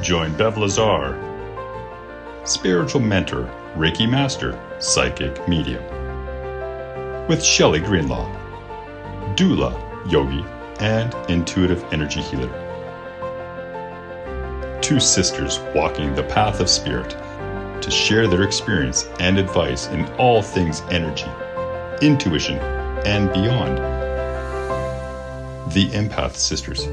Join Bev Lazar, spiritual mentor, Reiki master, psychic medium, with Shelly Greenlaw, doula, yogi, and intuitive energy healer. Two sisters walking the path of spirit to share their experience and advice in all things energy, intuition, and beyond. The Empath Sisters.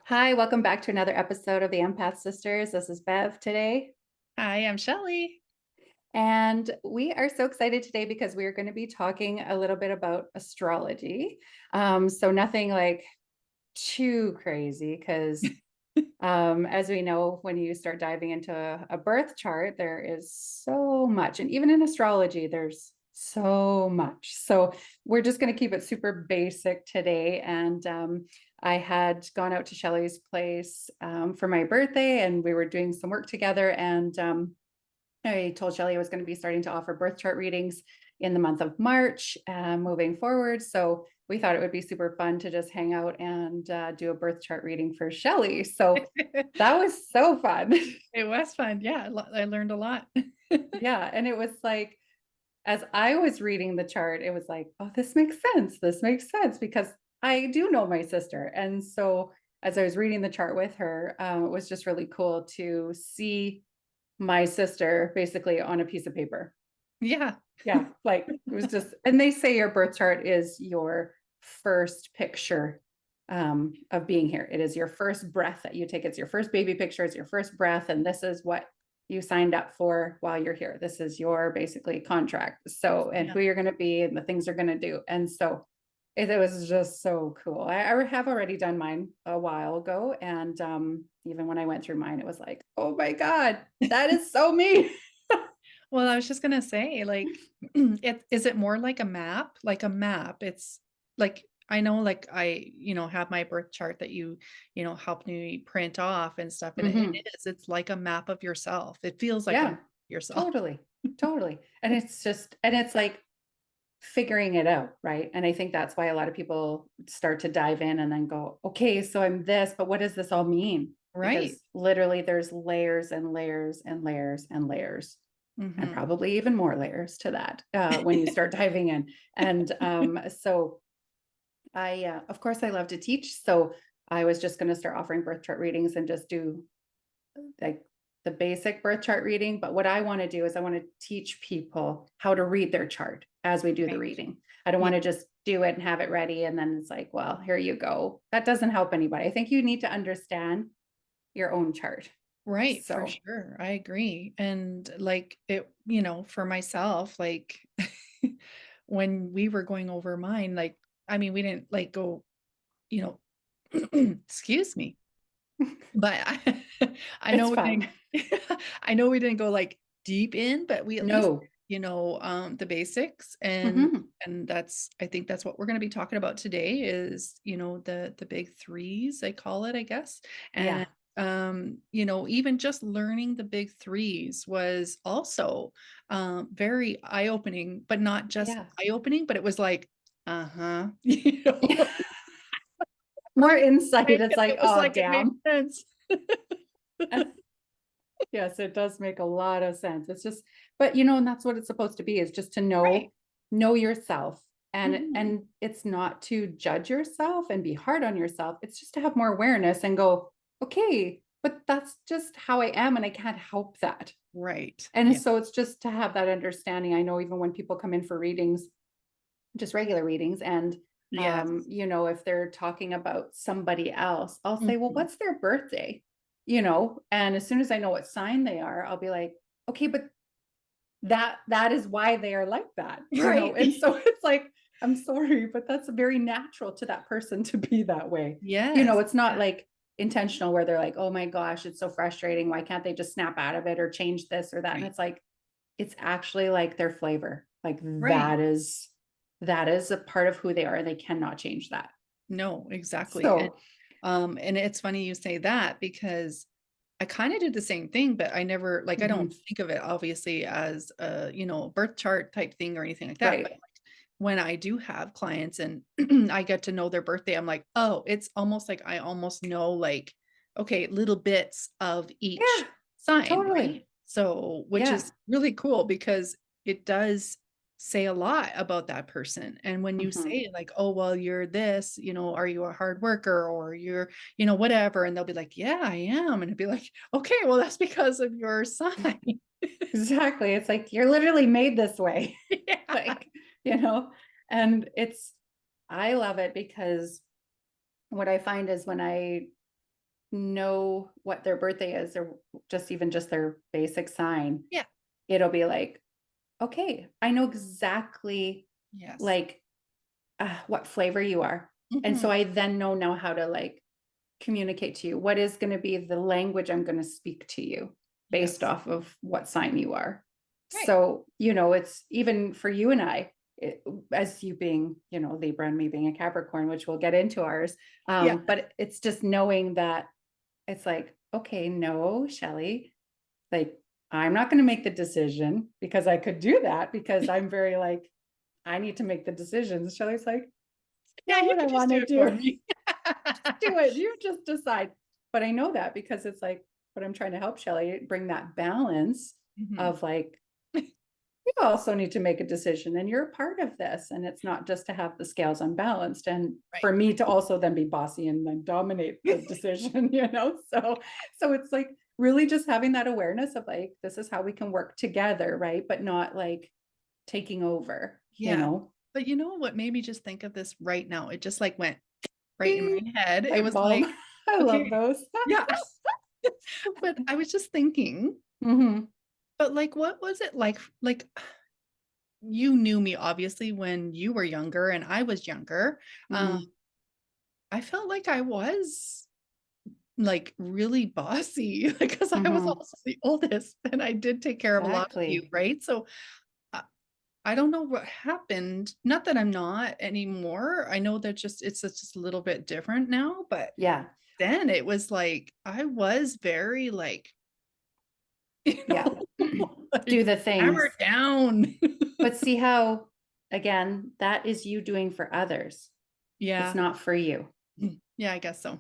Hi, welcome back to another episode of the Empath Sisters. This is Bev today. Hi, I'm Shelly. And we are so excited today because we are going to be talking a little bit about astrology. So nothing like too crazy because as we know, when you start diving into a birth chart, there is so much. And even in astrology, there's so much. So we're just going to keep it super basic today. And I had gone out to Shelly's place for my birthday, and we were doing some work together. And I told Shelly I was going to be starting to offer birth chart readings in the month of March moving forward. So we thought it would be super fun to just hang out and do a birth chart reading for Shelly. So that was so fun. It was fun. Yeah, I learned a lot. Yeah. And it was like, as I was reading the chart, it was like, oh, this makes sense. This makes sense because I do know my sister. And so as I was reading the chart with her, it was just really cool to see my sister basically on a piece of paper. Yeah. Yeah, like it was just, and they say your birth chart is your first picture of being here. It is your first breath that you take. It's your first baby picture. It's your first breath. And this is what you signed up for while you're here. This is your basically contract. So, and who you're going to be and the things you're going to do. And so it was just so cool. I have already done mine a while ago. And even when I went through mine, it was like, oh my God, that is so me. Well, I was just gonna say, like, is it more like a map? Like a map. It's like I know, like have my birth chart that helped me print off and stuff. And it Mhm. is, it's like a map of yourself. It feels like a map Yeah, of yourself. totally. Totally. And it's just, and it's like figuring it out, right? And I think that's why a lot of people start to dive in and then go, okay, so I'm this, but what does this all mean? Right. Because literally there's layers and layers and layers and layers, and Hmm. probably even more layers to that when you start diving in. And so of course, I love to teach. So I was just going to start offering birth chart readings and just do like the basic birth chart reading. But what I want to do is I want to teach people how to read their chart as we do the Right. reading. I don't Yeah. want to just do it and have it ready. And then it's like, well, here you go. That doesn't help anybody. I think you need to understand your own chart. Right, for So, sure. I agree. And like it, for myself, like when we were going over mine, like, I mean, we didn't like go, you know, excuse me, but I it's know we fine. didn't, I know we didn't go like deep in, but we at least, No. the basics. Hmm. And I think that's what we're going to be talking about today is, the big threes, I call it, I guess. Yeah. And even just learning the big threes was also very eye-opening, but not just Yeah. eye-opening, but it was like, uh-huh, you know, More insight. like, It's like, it was oh, like it made damn. sense. Yes, it does make a lot of sense. It's just, but and that's what it's supposed to be, is just to Right. know yourself. And Mhm. and it's not to judge yourself and be hard on yourself. It's just to have more awareness and go, okay, but that's just how I am and I can't help that. Right. And Yeah. so it's just to have that understanding. I know even when people come in for readings, just regular readings, and Yes. if they're talking about somebody else, I'll say, well, Mhm. what's their birthday? And as soon as I know what sign they are, I'll be like, okay, but that is why they are like that. Right. And so it's like, I'm sorry, but that's very natural to that person to be that way. Yes. It's not Yeah. like intentional where they're like, oh my gosh, it's so frustrating, why can't they just snap out of it or change this or that? And Right. it's like, it's actually like their flavor. Like Right. that is a part of who they are, and they cannot change that. No, exactly. So And it's funny you say that because I kind of did the same thing, but I never, like, I Mhm. don't think of it obviously as a, birth chart type thing or anything like that. But Right. when I do have clients and I get to know their birthday, I'm like, oh, it's almost like I almost know, like, okay, little bits of Yeah, each sign, totally. right? So, which Yeah. is really cool because it does say a lot about that person. And when you Mhm. say like, oh, well, you're this, are you a hard worker or you're, whatever, and they'll be like, yeah, I am. And it'd be like, okay, well, that's because of your sign. Exactly. It's like, you're literally made this way. Yeah. Like, and I love it because what I find is when I know what their birthday is, or just their basic sign, Yeah. it'll be like, okay, I know exactly Yes. like what flavor you are. And so Mhm. I then know now how to like communicate to you what is going to be the language I'm going to speak to you based Yes. off of what sign you are. Right. So, it's even for you and I, as you being, Libra and me being a Capricorn, which we'll get into ours. Yeah. But it's just knowing that it's like, okay, no, Shelly, like, I'm not going to make the decision because I could do that because I'm very like, I need to make the decisions. Shelly's like, Yeah, not you what I could just want do to it for do. me. Do it. You just decide. But I know that because it's like what I'm trying to help Shelly bring that balance Mhm. of like, you also need to make a decision and you're a part of this. And it's not just to have the scales unbalanced and Right. for me to also then be bossy and then dominate the decision, So it's like really just having that awareness of like, this is how we can work together, right? But not like taking over, Yeah. But you know what made me just think of this right now? It just like went right in my Ding, head. It light was bulb. like, I love okay, those. yeah. But I was just thinking, Mm-hmm. but like, what was it like? Like, you knew me obviously when you were younger and I was younger. Um, Mm-hmm. I felt like I was like really bossy because I was Mm-hmm. also the oldest and I did take care of a lot of you, Exactly. right? So I don't know what happened. Not that I'm not anymore. I know that it's just a little bit different now, but Yeah. then it was like I was very like, Yeah. Do like the things. hammered down. But see how, again, that is you doing for others. It's Yeah. not for you. Yeah, I guess so.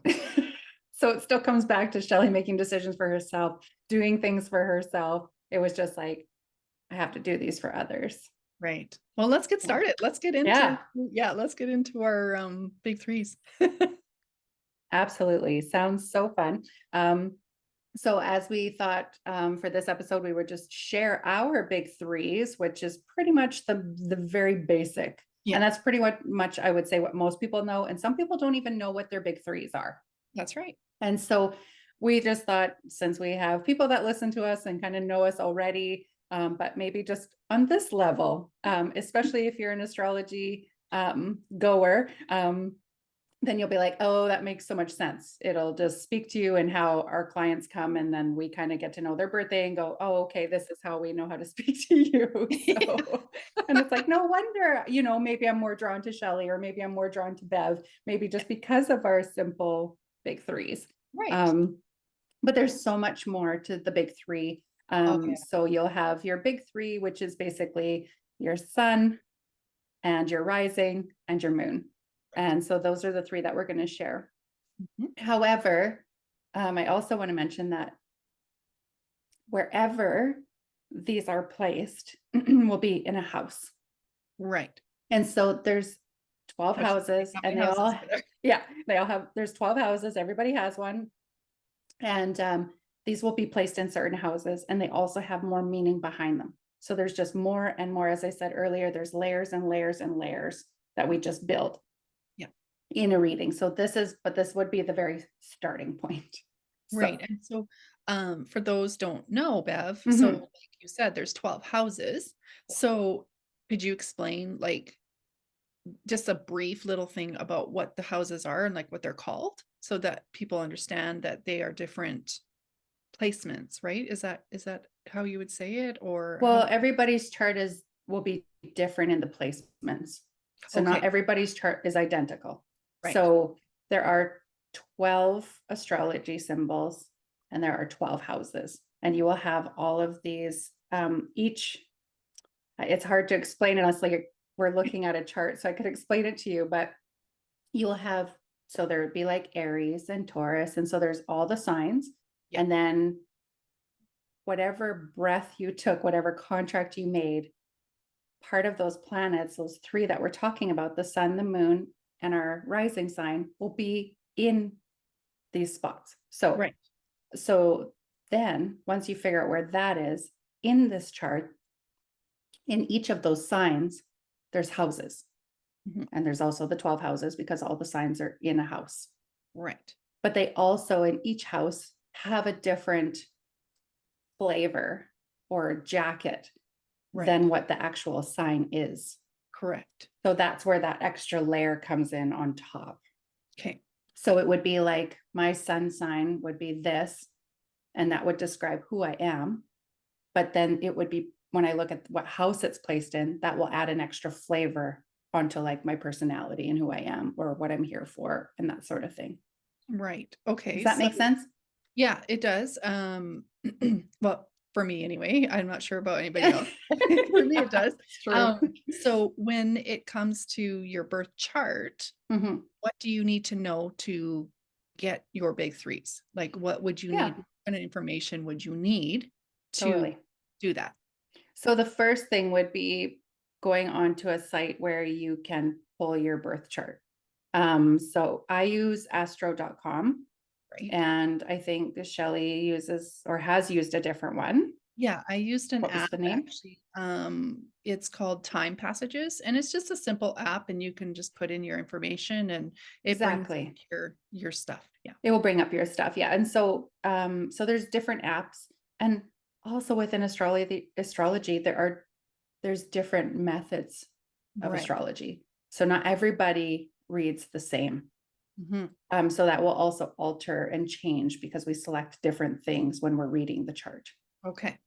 So it still comes back to Shelly making decisions for herself, doing things for herself. It was just like, I have to do these for others. Right. Well, let's get Yeah. started. Let's get into Yeah, let's get into our big threes. absolutely. Sounds so fun. So as we thought for this episode, we would just share our big threes, which is pretty much the very basic. And Yeah, that's pretty much, I would say, what most people know. And some people don't even know what their big threes are. that's right. And so we just thought, since we have people that listen to us and kind of know us already, but maybe just on this level, especially if you're an astrology goer, then you'll be like, oh, that makes so much sense. It'll just speak to you and how our clients come. And then we kind of get to know their birthday and go, oh, okay, this is how we know how to speak to you. So, and it's like, no wonder, maybe I'm more drawn to Shelly or maybe I'm more drawn to Bev, maybe just because of our simple big threes. Right. Um, but there's so much more to the big three. Okay. So you'll have your big three, which is basically your sun and your rising and your moon. And so those are the three that we're going to share. Mhm. However, I also want to mention that wherever these are placed will be in a house. Right. And so there's 12 Which houses how and many houses are there? they all have, there's 12 houses. Everybody has one. And these will be placed in certain houses and they also have more meaning behind them. So there's just more and more, as I said earlier, there's layers and layers and layers that we just build Yeah. in a reading. So this would be the very starting point. Right. So, And so for those don't know, Bev, so mhm. like you said, there's 12 houses. So could you explain like just a brief little thing about what the houses are and like what they're called so that people understand that they are different placements, right? Is that how you would say it or how? Well, everybody's chart will be different in the placements. So not Okay, everybody's chart is identical. right. So there are 12 astrology symbols and there are 12 houses, and you will have all of these, each, it's hard to explain unless like we're looking at a chart, so I could explain it to you, but you'll have, so there would be like Aries and Taurus, and so there's all the signs, and then whatever breath you took, whatever contract you made, part of those planets, those three that we're talking about, the sun, the moon, and our rising sign, will be in these spots. So, Right. so then once you figure out where that is in this chart, in each of those signs, there's houses. And there's also the 12 houses because all the signs are in a house. Right. But they also, in each house, have a different flavor or jacket than what the actual sign is. Correct. So that's where that extra layer comes in on top. Okay. So it would be like my sun sign would be this, and that would describe who I am. But then it would be, when I look at what house it's placed in, that will add an extra flavor onto like my personality and who I am or what I'm here for and that sort of thing. Right. Okay. Does that make sense? Yeah, it does. Well, for me anyway, I'm not sure about anybody else. For me, it does. So when it comes to your birth chart, what do you need to know to get your big threes? Like, what would you need? What kind of information would you need to do that? So the first thing would be going onto a site where you can pull your birth chart. So I use astro.com. Right. And I think Shelly uses or has used a different one. Yeah, I used an What was app the name? actually. It's called Time Passages, and it's just a simple app, and you can just put in your information, and it brings up your stuff. Yeah, it will bring up your stuff. Yeah, and so so there's different apps, and also within astrology there's different methods of astrology. So not everybody reads the same. So that will also alter and change because we select different things when we're reading the chart. Okay.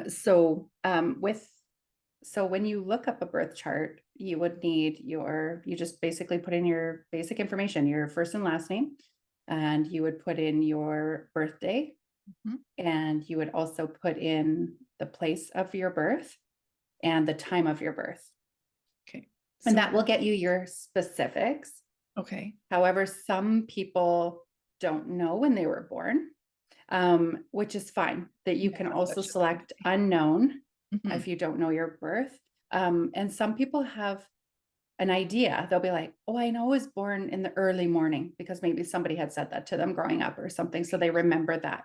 So when you look up a birth chart, you would need you just basically put in your basic information, your first and last name, and you would put in your birthday, and you would also put in the place of your birth and the time of your birth. Okay. And that will get you your specifics. Okay. However, some people don't know when they were born, which is fine. That you can also select unknown if you don't know your birth. And some people have an idea. They'll be like, oh, I know I was born in the early morning because maybe somebody had said that to them growing up or something. So they remember that.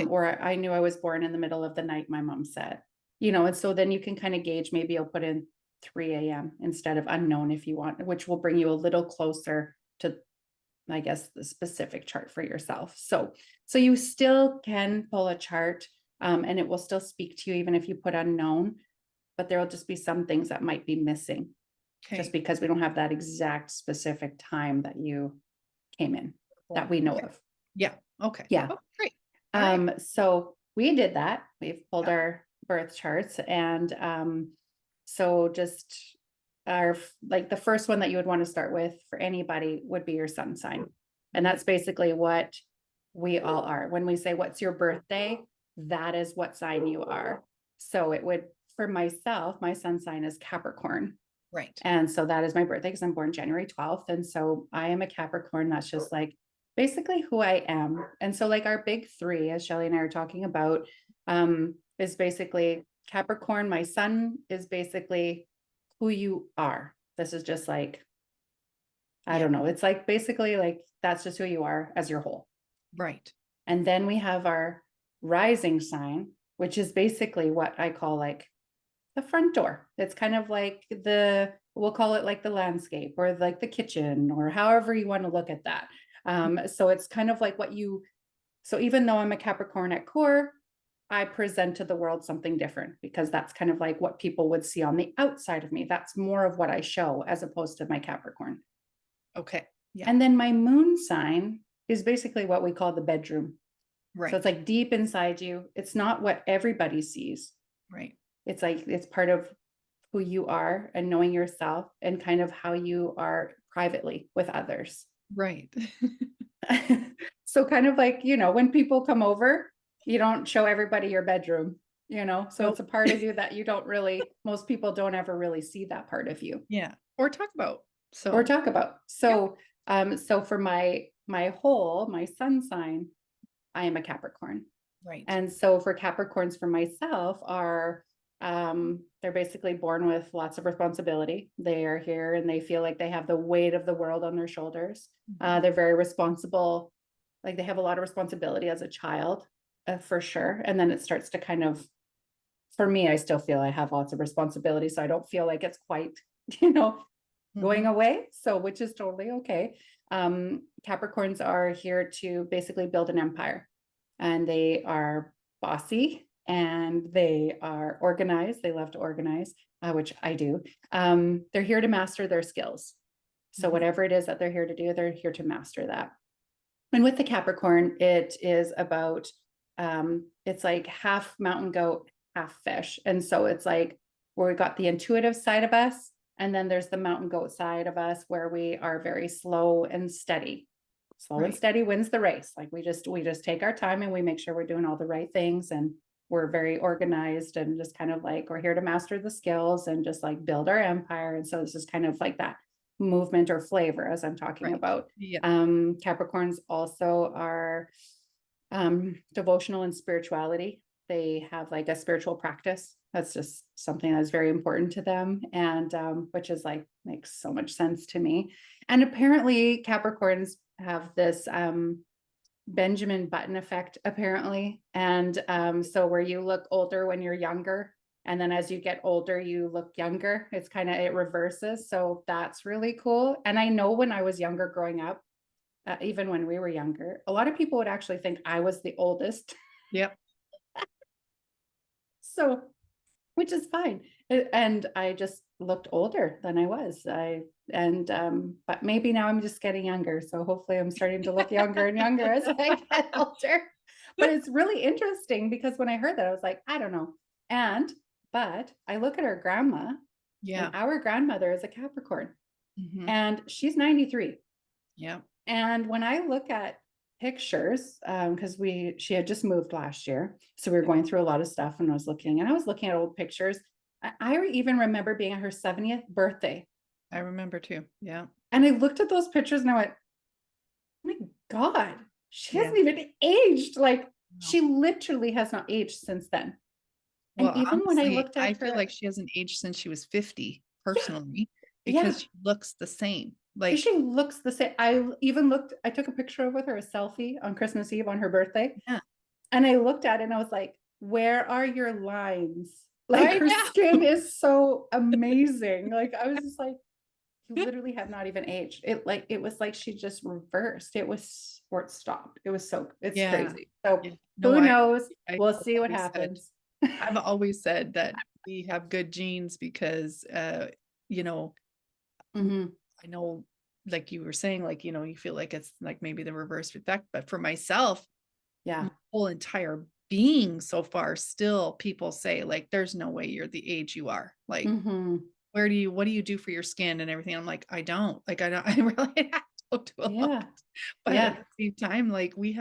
Or I knew I was born in the middle of the night, my mom said, and so then you can kind of gauge, maybe you'll put in 3 a.m. instead of unknown if you want, which will bring you a little closer to, I guess, the specific chart for yourself. So you still can pull a chart, and it will still speak to you even if you put unknown, but there will just be some things that might be missing just because we don't have that exact specific time that you came in that we know of. Yeah. Okay. Yeah. Oh, great. So we did that. We've pulled our birth charts, and so just the first one that you would want to start with for anybody would be your sun sign. And that's basically what we all are. When we say, what's your birthday? That is what sign you are. So it would, for myself, my sun sign is Capricorn. Right. And so that is my birthday because I'm born January 12th. And so I am a Capricorn. That's just like basically who I am. And so like our big three, as Shelly and I are talking about, is basically Capricorn. My sun is basically who you are. This is just like, I don't know. It's like basically like, that's just who you are as your whole. Right. And then we have our rising sign, which is basically what I call like the front door. It's kind of like we'll call it like the landscape or like the kitchen or however you want to look at that. So it's kind of like so even though I'm a Capricorn at core, I present to the world something different because that's kind of like what people would see on the outside of me. That's more of what I show as opposed to my Capricorn. Okay. Yeah. And then my moon sign is basically what we call the bedroom. Right. So it's like deep inside you. It's not what everybody sees. Right. It's like, it's part of who you are and knowing yourself and kind of how you are privately with others. Right. So kind of like, when people come over, you don't show everybody your bedroom, so Nope. it's a part of you that you don't really, most people don't ever really see that part of you Yeah. Or talk about. or So, talk about. yep. So for my sun sign, I am a Capricorn. Right. And so for Capricorns for myself are they're basically born with lots of responsibility. They are here and they feel like they have the weight of the world on their shoulders. Mhm. They're very responsible, like they have a lot of responsibility as a child, for sure. And then it starts to kind of, for me, I still feel I have lots of responsibility. So I don't feel like it's quite, you know, going Mhm. away. So, which is totally okay. Capricorns are here to basically build an empire, and they are bossy and they are organized. They love to organize, which I do. They're here to master their skills. So, Mhm. whatever it is that they're here to do, they're here to master that. And with the Capricorn, it is about, it's like half mountain goat, half fish. And so it's like where we got the intuitive side of us. And then there's the mountain goat side of us where we are very slow and steady. Slow and Right. steady wins the race. Like we just take our time and we make sure we're doing all the right things, and we're very organized and just kind of like we're here to master the skills and just like build our empire. And so this is kind of like that movement or flavor as I'm talking Right. about. Yeah. Capricorns also are devotional and spirituality. They have like a spiritual practice. That's just something that's very important to them, and which is like makes so much sense to me. And apparently, Capricorns have this Benjamin Button effect, apparently, and so where you look older when you're younger, and then as you get older, you look younger. It's kind of it reverses, so that's really cool. And I know when I was younger, growing up, even when we were younger, a lot of people would actually think I was the oldest. Yep. So, which is fine. And I just looked older than I was. But maybe now I'm just getting younger. So hopefully I'm starting to look younger and younger as I get older. But it's really interesting because when I heard that, I was like, I don't know. But I look at our grandma, and Yeah. our grandmother is a Capricorn, Mhm. and she's 93. Yeah. And when I look at pictures, because she had just moved last year, so we were going through a lot of stuff, and I was looking at old pictures. I even remember being at her 70th birthday, I remember too. Yeah. and I looked at those pictures and I went, "Oh my God, she Yeah. hasn't even aged. Like No. she literally has not aged since then." And Well, even when I honestly, looked I at feel her, like she hasn't aged since she was 50 yeah, personally yeah, because she looks the same. she Like, looks the same. I took a picture with her, a selfie on Christmas Eve on her birthday. yeah. And I looked at it and I was like, where are your lines? Like I her know. skin is so amazing. Like I was just like, you literally have not even aged. It was like she just reversed. It was or it stopped. It's Yeah. crazy. So Yeah. No, who knows? I've We'll see what always said happens. I've always said that we have good genes because, you know, Hmm. I know, like you were saying, like, you feel like it's like maybe the reverse effect, but for myself, Yeah. my whole entire being so far, still people say, like, there's no way you're the age you are. Like, Hmm. what do you do for your skin and everything? I'm like, I don't. Like, I don't, I really don't do a lot. Yeah. But at Yeah. the same time, like we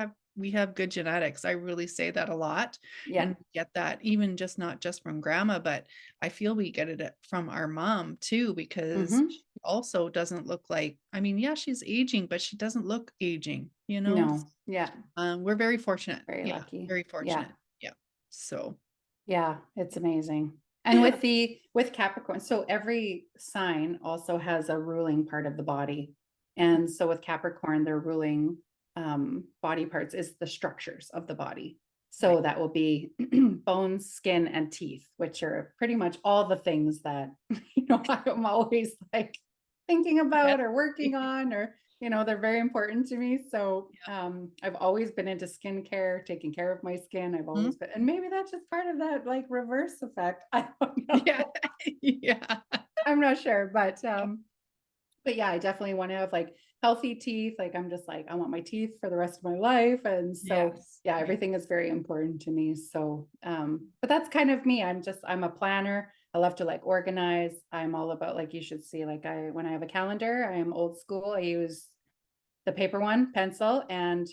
have good genetics. I really say that a lot Yeah. and get that even just not just from grandma, but I feel we get it from our mom too, because Hmm. she also doesn't look like, I mean, yeah, she's aging, but she doesn't look aging, you know? No. Yeah. We're very fortunate. Very Yeah, lucky. very Yeah. fortunate. Yeah. So, Yeah, it's amazing. And with Capricorn, so every sign also has a ruling part of the body. And so with Capricorn, their ruling body parts is the structures of the body. right. So that will be bones, skin, and teeth, which are pretty much all the things that I'm always like thinking Yeah. about or working on, or they're very important to me. So Yeah. I've always been into skincare, taking care of my skin. I've Mhm. always been, and maybe that's just part of that like reverse effect. I don't Yeah. know. Yeah. I'm not sure, but yeah, I definitely want to have like healthy teeth. Like I'm just like I want my teeth for the rest of my life, and so Yes. yeah, Right. everything is very important to me. So, but that's kind of me. I'm a planner. I love to like organize. I'm all about like you should see like I when I have a calendar, I am old school. I use the paper one, pencil, and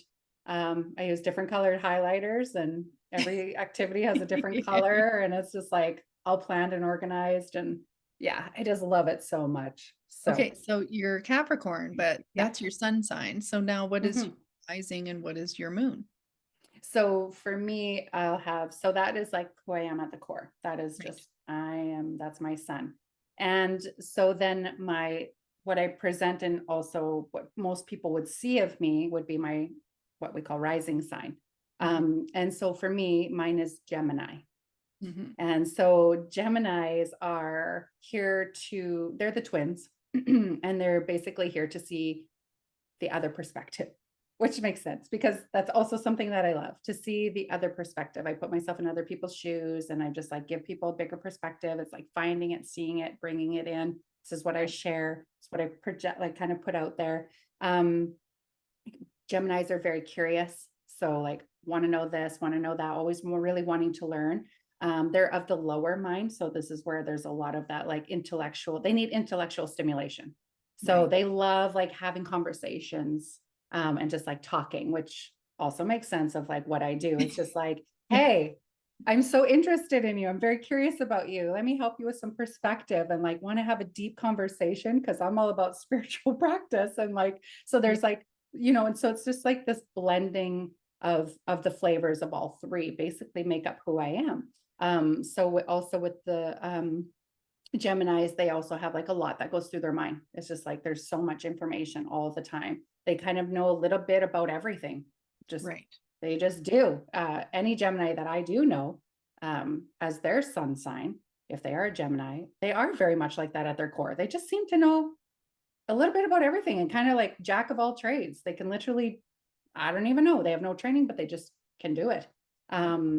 I use different colored highlighters, and every activity has a different color, and it's just like all planned and organized. And yeah, I just love it so much. So Okay, so you're Capricorn, but yeah. that's your sun sign. So now what is Mhm. your rising and what is your moon? So for me, so that is like who I am at the core. That is Right. just, that's my sun. And so then what I present, and also what most people would see of me, would be my, what we call rising sign. And so for me, mine is Gemini. Mhm. And so Geminis they're the twins, and they're basically here to see the other perspective, which makes sense because that's also something that I love, to see the other perspective. I put myself in other people's shoes, and I just like give people a bigger perspective. It's like finding it, seeing it, bringing it in. This is what I share. It's what I project, like kind of put out there. Um, Geminis are very curious. So like want to know this, want to know that, always more really wanting to learn. They're of the lower mind. So this is where there's a lot of that like they need intellectual stimulation. So Right. they love like having conversations, and just like talking, which also makes sense of like what I do. It's just like, hey, I'm so interested in you. I'm very curious about you. Let me help you with some perspective, and like want to have a deep conversation because I'm all about spiritual practice. And like, so there's like, and so it's just like this blending of the flavors of all three basically make up who I am. So also with the Geminis, they also have like a lot that goes through their mind. It's just like there's so much information all the time. They kind of know a little bit about everything. Just Right. They just do. Any Gemini that I do know, as their sun sign, if they are a Gemini, they are very much like that at their core. They just seem to know a little bit about everything, and kind of like jack of all trades. They can literally, I don't even know, they have no training, but they just can do it.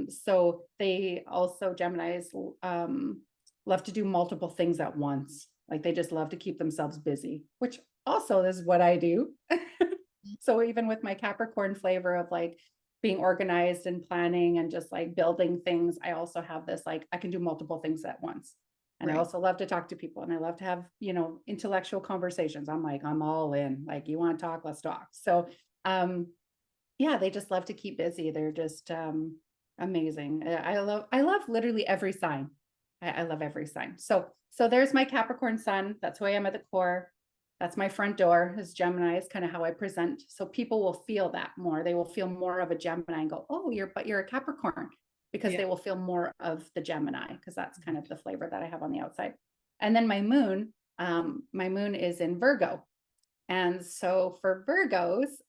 So they also, Geminis, love to do multiple things at once. Like they just love to keep themselves busy, which also is what I do. So even with my Capricorn flavor of like being organized and planning and just like building things, I also have this like I can do multiple things at once. And I Right. also love to talk to people, and I love to have, intellectual conversations. I'm all in. Like, you want to talk, let's talk. So yeah, they just love to keep busy. They're just amazing. I love literally every sign. I love every sign. So there's my Capricorn sun. That's who I am at the core. That's my front door. Is Gemini, is kind of how I present. So people will feel that more. They will feel more of a Gemini and go, oh, you're a Capricorn, because Yeah. they will feel more of the Gemini, because that's kind of the flavor that I have on the outside. And then my moon is in Virgo. And so for Virgos,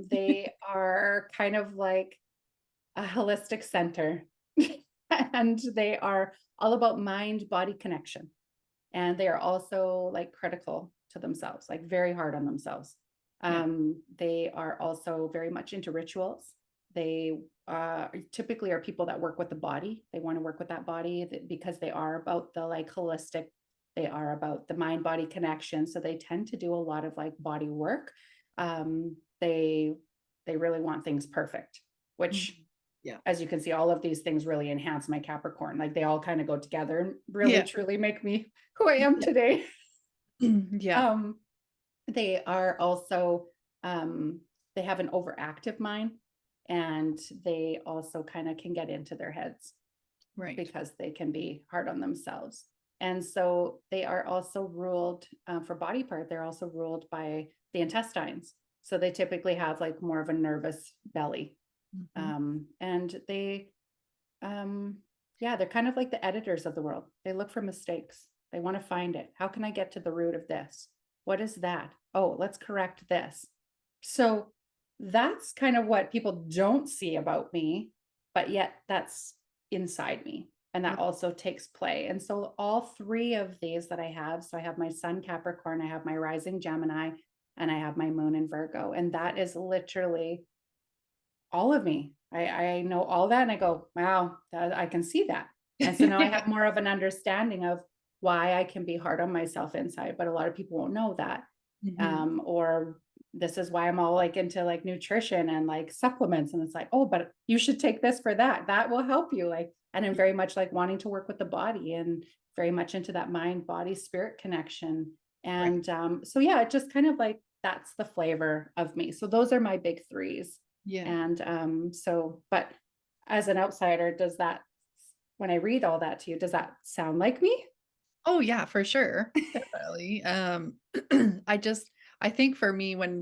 they are kind of like a holistic center, and they are all about mind body connection. And they are also like critical to themselves, like very hard on themselves. Yeah. They are also very much into rituals. They typically are people that work with the body. They want to work with that body because they are about the like holistic, they are about the mind body connection. So they tend to do a lot of like body work. They really want things perfect, which Yeah. as you can see, all of these things really enhance my Capricorn. Like they all kind of go together and really Yeah. truly make me who I am today. Yeah. They are also, they have an overactive mind, and they also kind of can get into their heads Right. because they can be hard on themselves. And so they are also ruled, for body part, they're also ruled by the intestines. So they typically have like more of a nervous belly. And they're kind of like the editors of the world. They look for mistakes. They want to find it. How can I get to the root of this? What is that? Oh, let's correct this. So that's kind of what people don't see about me, but yet that's inside me. And that also takes play. And so all three of these that I have, so I have my sun Capricorn, I have my rising Gemini, and I have my moon in Virgo. And that is literally all of me. I know all that, and I go, wow, I can see that. And so now I have more of an understanding of why I can be hard on myself inside, but a lot of people won't know that. Or this is why I'm all like into like nutrition and like supplements. And it's like, oh, but you should take this for that. That will help you. Like, and I'm very much like wanting to work with the body, and very much into that mind, body, spirit connection. And so yeah, it just kind of like that's the flavor of me. So those are my big threes. Yeah. And so, but as an outsider, when I read all that to you, does that sound like me? Oh yeah, for sure. Definitely. I just I think for me when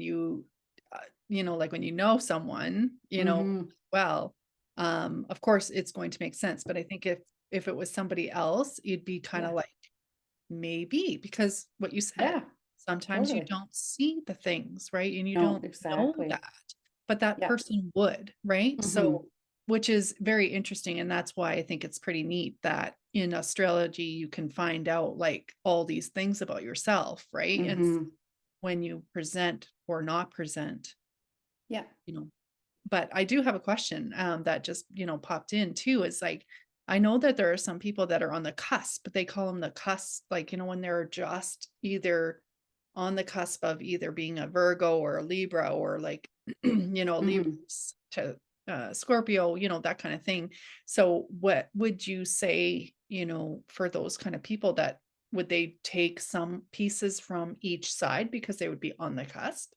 like when you know someone, Hmm. well, of course it's going to make sense, but I think if it was somebody else, you'd be kind Yeah. of like maybe because what you said, Yeah, sometimes you totally. don't see the things, right? And you No, don't know exactly. that, but that Yeah. person would, right? Hmm. So, which is very interesting. And that's why I think it's pretty neat that in astrology, you can find out like all these things about yourself, right? And Hmm. when you present or not present, Yeah. you know, but I do have a question that just, popped in too. Is like, I know that there are some people that are on the cusp, but they call them the cusp, like, when they're just either on the cusp of either being a Virgo or a Libra or like, Libra Hmm. to Scorpio, that kind of thing. So what would you say, for those kind of people that would they take some pieces from each side because they would be on the cusp?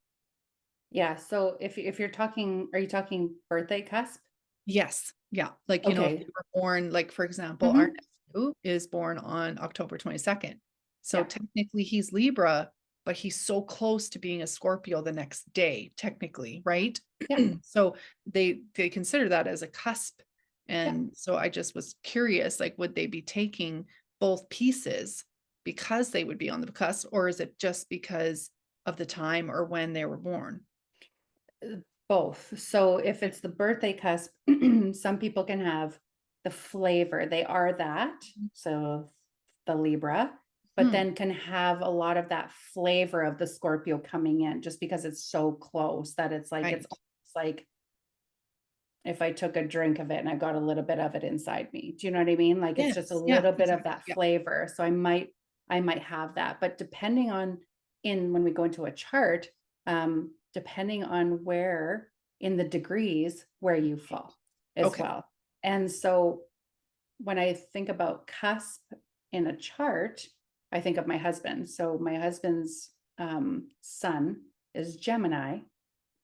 Yeah. So if you're talking, are you talking birthday cusp? Yes. Yeah. Like, if they Okay. were born, like, for example, our Hmm. nephew is born on October 22nd. So Yeah. technically he's Libra, but he's so close to being a Scorpio the next day, technically, right? Yeah. So they consider that as a cusp. Yeah. And so I just was curious, like, would they be taking both pieces because they would be on the cusp, or is it just because of the time or when they were born? Both. So if Okay. it's the birthday cusp, some people can have the flavor. They are that. So the Libra, but Hmm. then can have a lot of that flavor of the Scorpio coming in just because it's so close that it's Right. almost like if I took a drink of it and I got a little bit of it inside me. Do you know what I mean? Like it's just a Yes. Yeah, little bit of exactly. that Yeah. flavor. So I might have that. But depending on in when we go into a chart, depending on where in the degrees where you fall as Okay. well. And so when I think about cusp in a chart, I think of my husband. So my husband's sun is Gemini,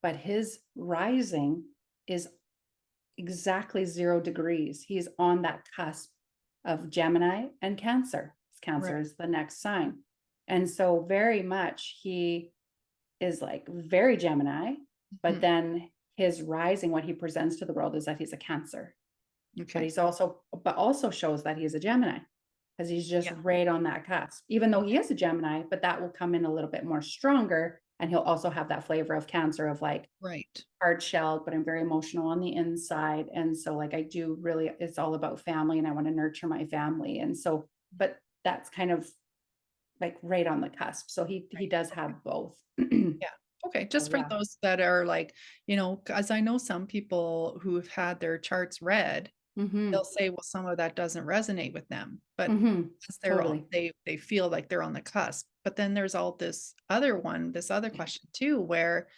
but his rising is exactly 0 degrees. He's on that cusp of Gemini and Cancer. Cancer Right. is the next sign. And so, very much, he is like very Gemini, but Mhm. then his rising, what he presents to the world is that he's a Cancer. But Okay. but also shows that he's a Gemini because he's just Yeah. right on that cusp, even though he Okay. is a Gemini, but that will come in a little bit more stronger. And he'll also have that flavor of Cancer of like, Right. hard shelled, but I'm very emotional on the inside. And so like I do really, it's all about family and I want to nurture my family. And so, but that's kind of like right on the cusp. So he Right. does Okay. have both. Yeah. Okay. So Just for yeah. those that are like, as I know some people who've had their charts read, they'll Mm-hmm. say, well, some of that doesn't resonate with them, but Mm-hmm. because Totally. they feel like they're on the cusp. But then there's all this other question too, where,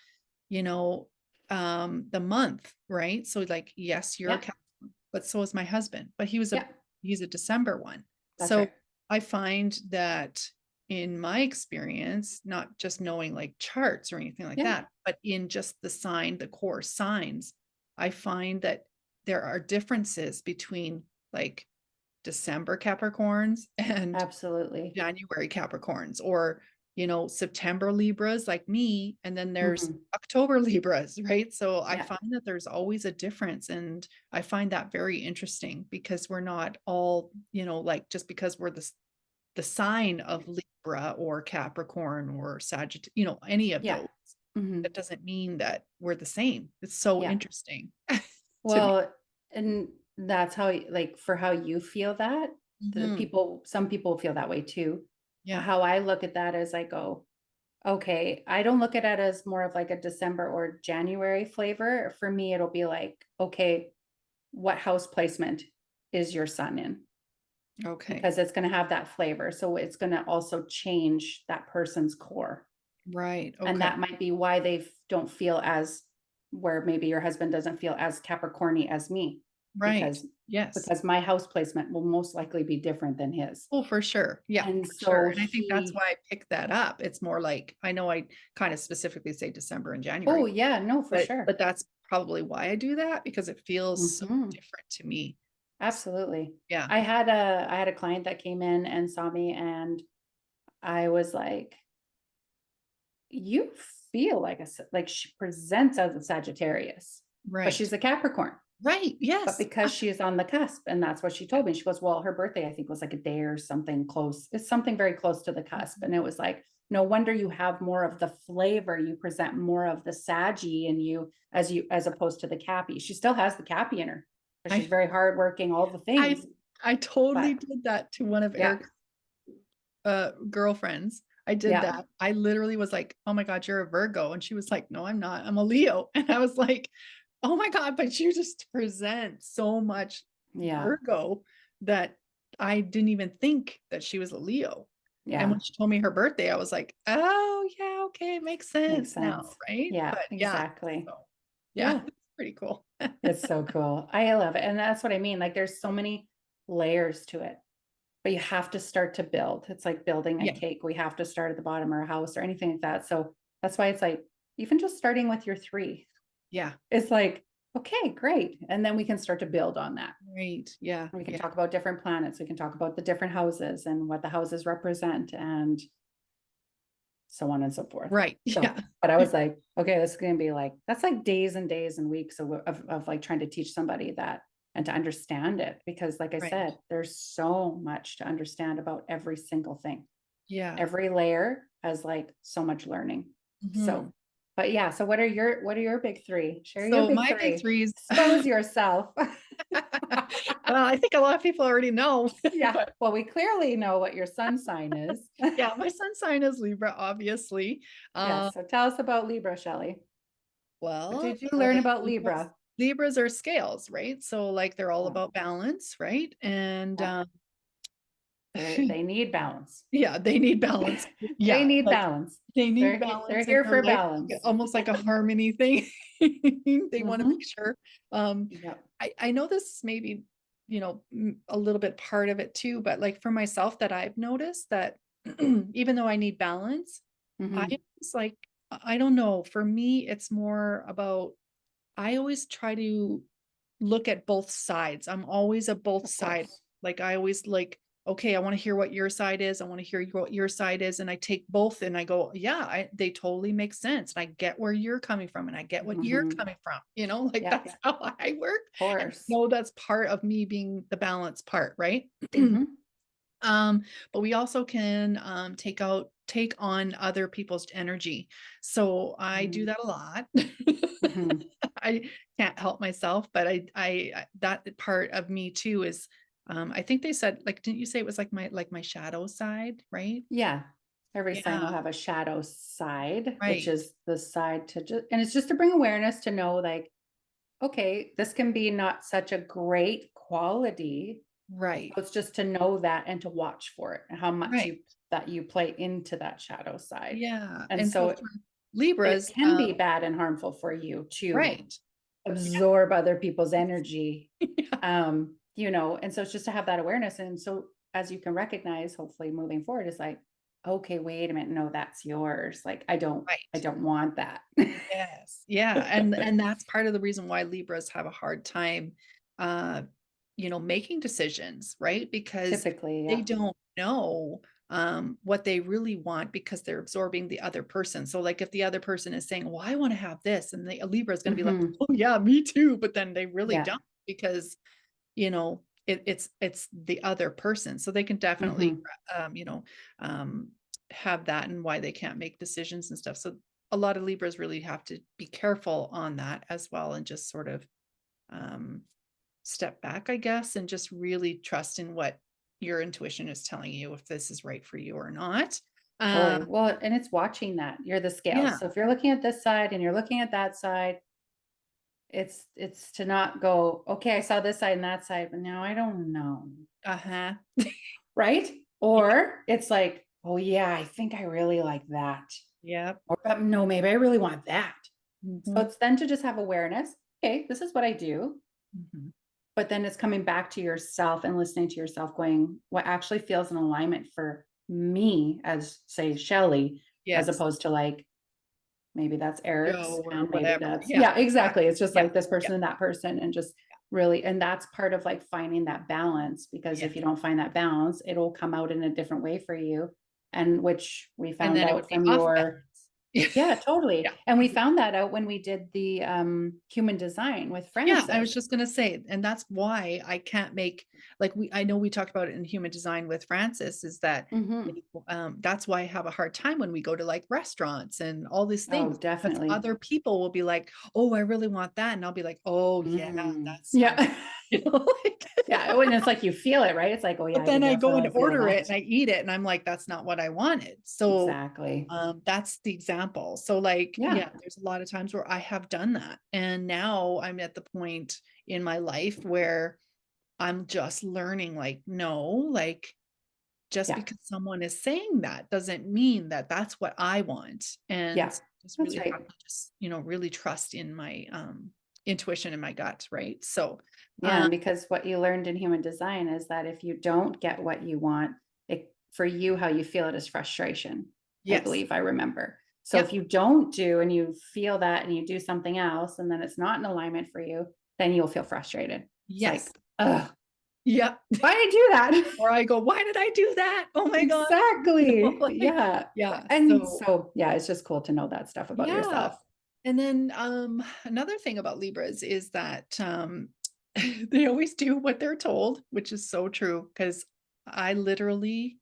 you know, the month, right? So like, yes, you're a Yeah. Capricorn, but so is my husband, but Yeah. he's a December one. That's So right. I find that in my experience, not just knowing like charts or anything like Yeah. that, but in just the core signs, I find that there are differences between like December Capricorns and Absolutely. January Capricorns or, September Libras like me, and then there's Mm-hmm. October Libras, right? So I Yeah. find that there's always a difference. And I find that very interesting because we're not all, like just because we're the sign of Libra or Capricorn or Sagittarius, any of Yeah. those, Mm-hmm. that doesn't mean that we're the same. It's so Yeah. interesting to me. Well, and that's how, like, for how you feel that, Mhm. some people feel that way too. Yeah. How I look at that is I go, okay, I don't look at it as more of like a December or January flavor. For me, it'll be like, okay, what house placement is your sun in? Okay. Because it's going to have that flavor. So it's going to also change that person's core. Right. And Okay. that might be why they don't feel as, where maybe your husband doesn't feel as Capricorny as me. Right. Yes. because my house placement will most likely be different than his. Oh, for sure. Yeah, And for sure. so And I think that's why I picked that up. It's more like, I know I kind of specifically say December and oh January, yeah, no, for sure. but that's probably why I do that, because it feels so Mhm. different to me. Absolutely. Yeah. I had a client that came in and saw me, and I was like, you feel like like she presents as a Sagittarius, but Right. she's a Capricorn. Right. But Yes. because she is on the cusp, and that's what she told me. She goes, well, her birthday, I think, was like a day or something close. It's something very close to the cusp. And it was like, no wonder you have more of the flavor. You present more of the Saggy in you as opposed to the Cappy. She still has the Cappy in her, but she's I very hardworking, all the I things. I totally But did that to one of yeah, Eric's girlfriends. I did yeah, that. I literally was like, "Oh my God, you're a Virgo." And she was like, "No, I'm not. I'm a Leo." And I was like, "Oh my God, but you just present so much yeah, Virgo that I didn't even think that she was a Leo." And yeah. when she told me her birthday, I was like, "Oh, yeah, okay, it makes Makes sense now, sense. right?" Yeah, But yeah, exactly. so yeah, Yeah, it's pretty cool. it's so cool. I love it. And that's what I mean. Like there's so many layers to it, but you have to start to build. It's like building a Yeah, cake. We have to start at the bottom or a house or anything like that. So that's why it's like, even just starting with your 3, yeah, it's like, okay, great. And then we can start to build on that. right. Yeah, We can yeah, talk about different planets. We can talk about the different houses and what the houses represent and so on and so forth. right. So, Yeah, but I was like, okay, this is going to be like, that's like days and days and weeks of like trying to teach somebody that and to understand it. Because like I right. said, there's so much to understand about every single thing. Yeah. Every layer has like so much learning. So, Mhm. but yeah, so what are your big 3? Share your So big my big 3. threes, Expose yourself. well, I think a lot of people already know, Yeah. but Well, we clearly know what your sun sign is. yeah, my sun sign is Libra, obviously. Yes. So tell us about Libra, Shelly. What Well, did you learn about Libras, Libra? Libras are scales, right? So like they're all Yeah. about balance, right? And Yeah. They need balance. yeah, they need balance. They Yeah, need like balance. they need They're balance in here their for life, balance. almost like a harmony thing. They want to Mm-hmm. make sure. Um, Yep. I know this is maybe, a little bit part of it too, but like for myself that I've noticed that even though I need balance, I Mm-hmm. was like, I don't know, for me, it's more about, I always try to look at both sides. I'm always a both Of side. course. Like I always like, okay, I want to hear what your side is. I want to hear what your side is. And I take both and I go, yeah, they totally make sense. And I get where you're coming from and I get what you're Mm-hmm. coming from, like Yeah. that's how I work. Of And I course. know that's part of me being the balance part, right? Mm-hmm. But we also can take on other people's energy. So I do that a lot. Mm-hmm. I can't help myself, but that part of me too is I think they said, like, didn't you say it was like my shadow side, right? Yeah. Every sign will Yeah, have a shadow side, which right, is the side to just, and it's just to bring awareness to know, like, okay, this can be not such a great quality. right, So it's just to know that and to watch for it and how much right. you play into that shadow side. Yeah. And And so so for it Libras, can be bad and harmful for you to right. absorb other people's energy. Yeah, And so it's just to have that awareness. And so as you can recognize, hopefully moving forward, is like, okay, wait a minute, no, that's yours. Like I right. don't want that. Yes. Yeah. And that's part of the reason why Libras have a hard time uh making decisions, right? Because Typically, they yeah. don't know what they really want because they're absorbing the other person. So like if the other person is saying, "Well, I want to have this," and the a Libra is going to be like, Mhm. "Oh yeah, me too," but then they really Yeah. don't because it's the other person. So they can definitely Mhm. um, you know, um have that and why they can't make decisions and stuff. So a lot of Libras really have to be careful on that as well and just sort of um, step back, I guess, and just really trust in what your intuition is telling you if this is right for you or not. Totally. Well, and it's watching that. You're the Yeah. scales. So if you're looking at this side and you're looking at that side, it's to not go, okay, I saw this side and that side, but now I don't know. Uh-huh. Right? Yeah. Or it's like, oh yeah, I think I really like that. Yeah. Or no, maybe I really want that. So Mhm. it's then to just have awareness. Okay, this is what I do. Mhm. But then it's coming back to yourself and listening to yourself going, what actually feels in alignment for me as, say, Shelly, as Yes. opposed to like, maybe that's Eric's Joe or and maybe whatever. that's, Yeah. yeah, exactly. It's just Yeah. like this Yeah. person and that person, and just really, and that's part of like finding that balance, because if Yes. you don't find that balance, it'll come out in a different way for you. And which we And found then it would out be from off your, balance. yeah, totally. Yeah. And we found that out when we did the human design with Yeah, I was Francis. just gonna say, and that's why I can't make like I know we talked about it in human design with Francis, is that Mhm. that's why I have a hard time when we go to like restaurants and all these Oh, things, because definitely. other people will be like, "Oh, I really want that," and I'll be like, "Oh yeah, that sounds," Yeah. you know, like. Yeah. When it's like you feel it, right? It's like, oh yeah, But I then could I go and definitely feel order it that. and I eat it and I'm like, "That's not what I wanted." So Exactly. that's the example. So like, Yeah. yeah, there's a lot of times where I have done that. And now I'm at the point in my life where I'm just learning, like, no, like just Yeah. because someone is saying that doesn't mean that that's what I want. And Yeah. just That's really right. have to just, really trust in my intuition and my gut. Right. So Yeah. And because what you learned in human design is that if you don't get what you want, it, for you, how you feel it is frustration. I yes. believe I remember. So if Yep. you don't do and you feel that and you do something else and then it's not in alignment for you, then you'll feel frustrated. It's Yes. like, ugh, Yep. why did I do that? Or I go, why did I do that? Oh my God. Exactly. Like, Yeah. yeah. And So so, yeah, it's just cool to know that stuff about yeah. yourself. And then another thing about Libras is that they always do what they're told, which is so true because I literally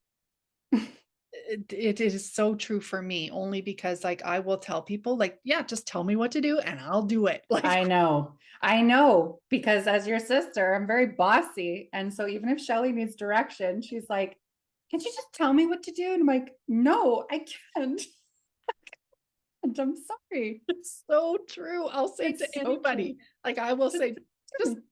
it is so true for me only because like I will tell people like, yeah, just tell me what to do and I'll do it. Like I know. I know, because as your sister, I'm very bossy. And so even if Shelly needs direction, she's like, "Can't you just tell me what to do?" And I'm like, "No, I can't." And I'm sorry. it's so true. I'll say It's to so anybody, true. like I will Just say, tell just me.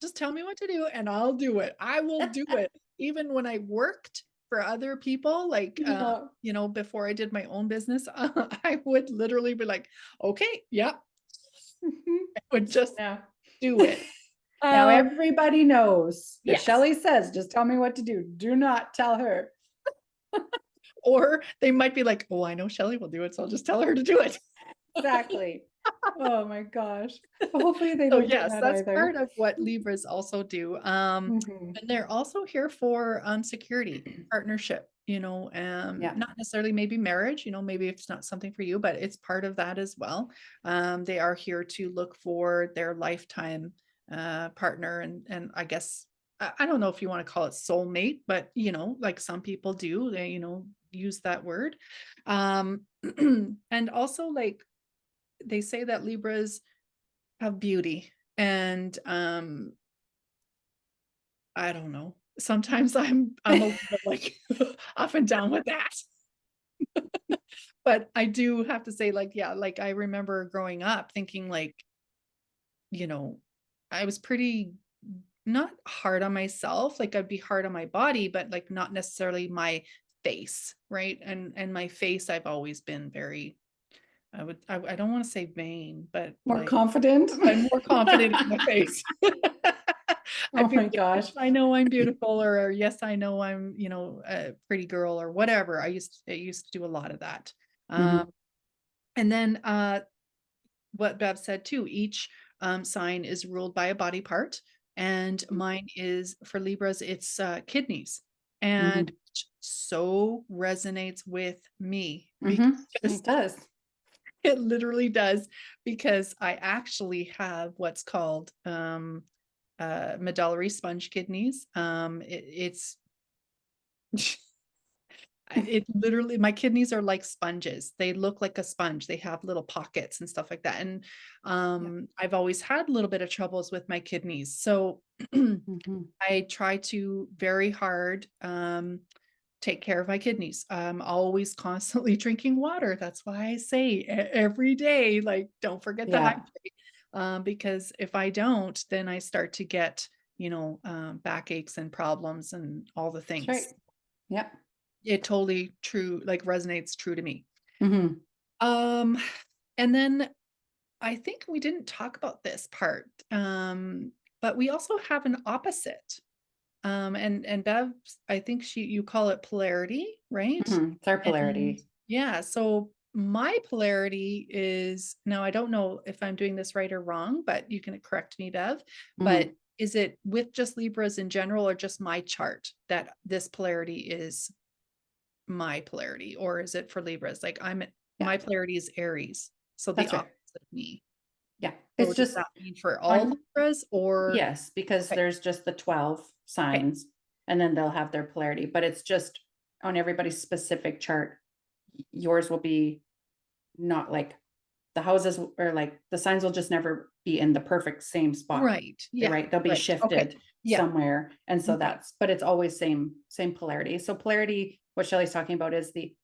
just tell me what to do and I'll do it. I will do it. Even when I worked for other people, like, Yeah. before I did my own business, I would literally be like, okay, yep, Mhm. I would just Yeah. do it. Now Um, everybody knows if yes. Shelly says, just tell me what to do. Do not tell her. Or they might be like, oh, I know Shelly will do it, so I'll just tell her to do it. Exactly. Oh my gosh. Well, hopefully they So don't do yes, that that's either. part of what Libras also do. Mhm. And they're also here for security, partnership, Yeah. not necessarily maybe marriage, maybe it's not something for you, but it's part of that as well. They are here to look for their lifetime partner and I guess I don't know if you want to call it soulmate, but like some people do, they, use that word. Um, and also like they say that Libras have beauty and I don't know. Sometimes I'm a little bit like up and down with that. But I do have to say like yeah, like I remember growing up thinking like, you know, I was pretty not hard on myself, like I'd be hard on my body, but like not necessarily my face, right? And my face I've always been very I don't want to say vain, but More like confident. I'm more confident in my face. Oh I'd be my like, "Yes, gosh. I know I'm beautiful," or "Yes, I know I'm, a pretty girl," or whatever. I used to do a lot of that. Mhm. Um, and then, what Bev said too, each, sign is ruled by a body part, and mine is for Libras, it's, kidneys, and Mhm. which so resonates with me Mhm. because It does. it literally does, because I actually have what's called, medullary sponge kidneys. It's it literally my kidneys are like sponges. They look like a sponge. They have little pockets and stuff like that. And Yeah. I've always had a little bit of troubles with my kidneys. So Mhm. I try to very hard take care of my kidneys. I'm always constantly drinking water. That's why I say every day, like, don't forget to Yeah. hydrate. Because if I don't, then I start to get, backaches and problems and all the That's right. things. Yep. It totally true, like resonates true to me. Mhm. Um, and then I think we didn't talk about this part. but we also have an opposite. And Bev, I think you call it polarity, right? It's our And polarity. yeah, so my polarity is, now I don't know if I'm doing this right or wrong, but you can correct me, Bev. But Mhm. is it with just Libras in general or just my chart that this polarity is my polarity, or is it for Libras? Like Yeah, my polarity is Aries, so the that's right. opposite of me. Yeah. So It's does just that mean for all on, Libras or yes, because okay, there's just the 12 okay, signs and then they'll have their polarity, but it's just on everybody's specific chart. Yours will be not like the houses or like the signs will just never be in the perfect same spot. right, They're yeah, right. They'll be right, okay, shifted yeah, somewhere. And so okay, but it's always same polarity. So polarity, what Shelley's talking about is the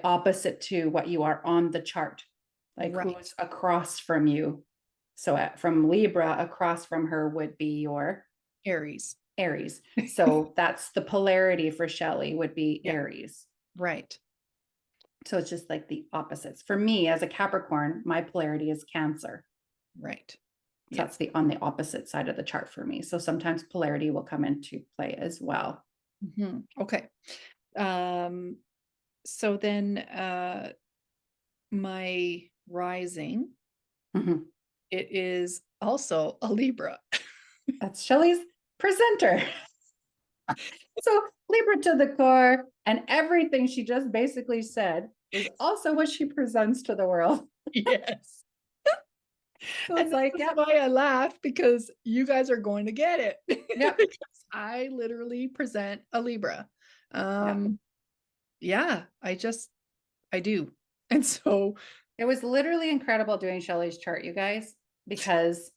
opposite to what you are on the chart, like right, who's across from you. So from Libra, across from her would be your Aries, Aries. So that's the polarity for Shelley would be yeah, Aries. right, So it's just like the opposites. For me as a Capricorn, my polarity is Cancer. right, So yeah. that's on the opposite side of the chart for me. So sometimes polarity will come into play as well. Okay. Um, so then my rising, Mhm. it is also a Libra. That's Shelley's presenter. So Libra to the core, and everything she just basically said is also what she presents to the world. Yes. So And it's like, this is yep, why I laugh, because you guys are going to get it. yep, Because I literally present a Libra. yep. Yeah, I do. And so It was literally incredible doing Shelley's chart, you guys, because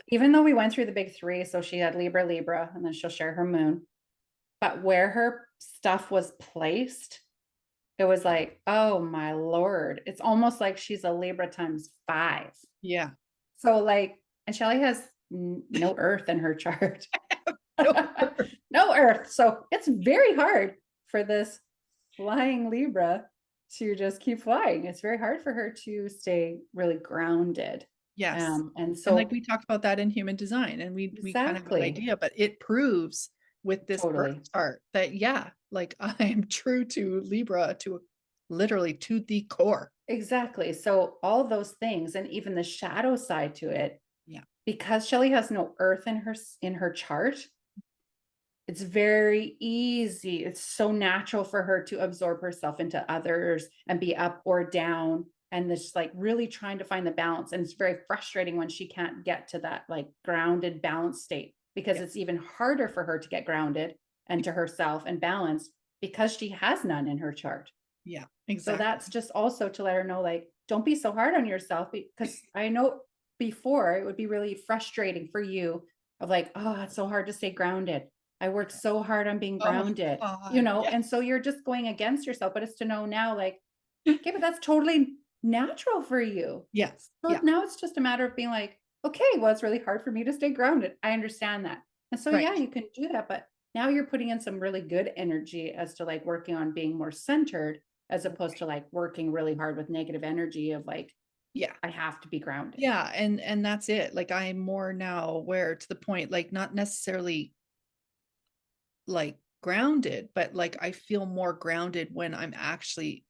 even though we went through the big three, so she had Libra, Libra, and then she'll share her moon, but where her stuff was placed, it was like, oh my Lord. It's almost like she's a Libra times 5. yeah. So like, and Shelley has no earth in her chart. No. No earth. So it's very hard for this flying Libra to just keep flying. It's very hard for her to stay really grounded. Yes. And And like so we talked about that in human design, and we kind of got an exactly, idea, but it proves with this birth totally. chart that yeah, like I am true to Libra to literally to the core. Exactly. So all those things and even the shadow side to it, Yeah. because Shelley has no earth in her chart, it's very easy. It's so natural for her to absorb herself into others and be up or down. And this like really trying to find the balance. And it's very frustrating when she can't get to that like grounded balance state because Yeah. it's even harder for her to get grounded and to herself and balanced because she has none in her chart. Yeah. So Exactly. that's just also to let her know, like, don't be so hard on yourself because I know before it would be really frustrating for you of like, oh, it's so hard to stay grounded. I worked so hard on being Oh my grounded, God. Yeah. and so you're just going against yourself. But it's to know now, like, okay, but that's totally natural for you. Yes. So Yeah. now it's just a matter of being like, okay, well, it's really hard for me to stay grounded. I understand that. And so, Right. yeah, you can do that. But now you're putting in some really good energy as to like working on being more centered as opposed to like working really hard with negative energy of like, Yeah. I have to be grounded. Yeah. And that's it. Like I'm more now aware to the point, like not necessarily like grounded, but like I feel more grounded when I'm actually,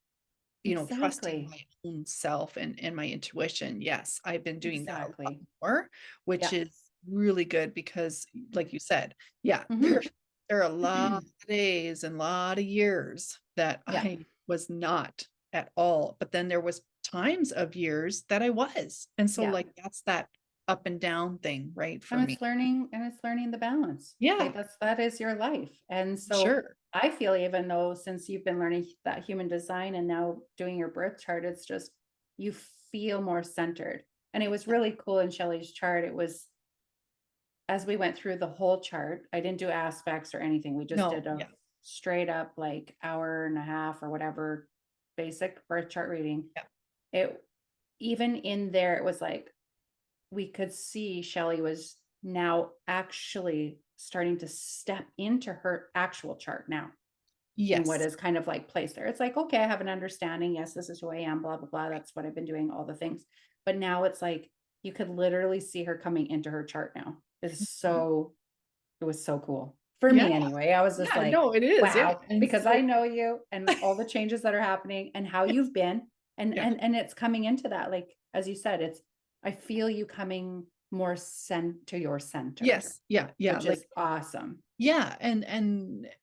trusting Exactly. my own self and my intuition. Yes, I've been doing that a lot Exactly. more, which Yeah. is really good because, like you said, yeah, Mhm. there are a lot of days and a lot of years that Yeah. I was not at all. But then there was times of years that I was. And so Yeah. like that's that up and down thing, right? For And me. it's learning the balance. Yeah, Like that is your life. And so sure. I feel even though since you've been learning that human design and now doing your birth chart, it's just you feel more centered. And it was Yeah. really cool in Shelley's chart. It was as we went through the whole chart, I didn't do aspects or anything. We just No, did a yeah. straight up like hour and a half or whatever basic birth chart reading. Yeah. It even in there, it was like we could see Shelley was now actually starting to step into her actual chart now and what Yes. is kind of like placed there. It's like, okay, I have an understanding. Yes, this is who I am, blah, blah, blah. That's what I've been doing, all the things. But now it's like you could literally see her coming into her chart now. It was so cool for Yeah. me anyway. I was just Yeah, like, no, it is. Yeah. wow, And because so, I know you and all the changes that are happening and how yes. you've been. And Yeah. and it's coming into that, like, as you said, I feel you coming more to your center, Yes. Yeah. Yeah. which Like, is awesome. yeah. And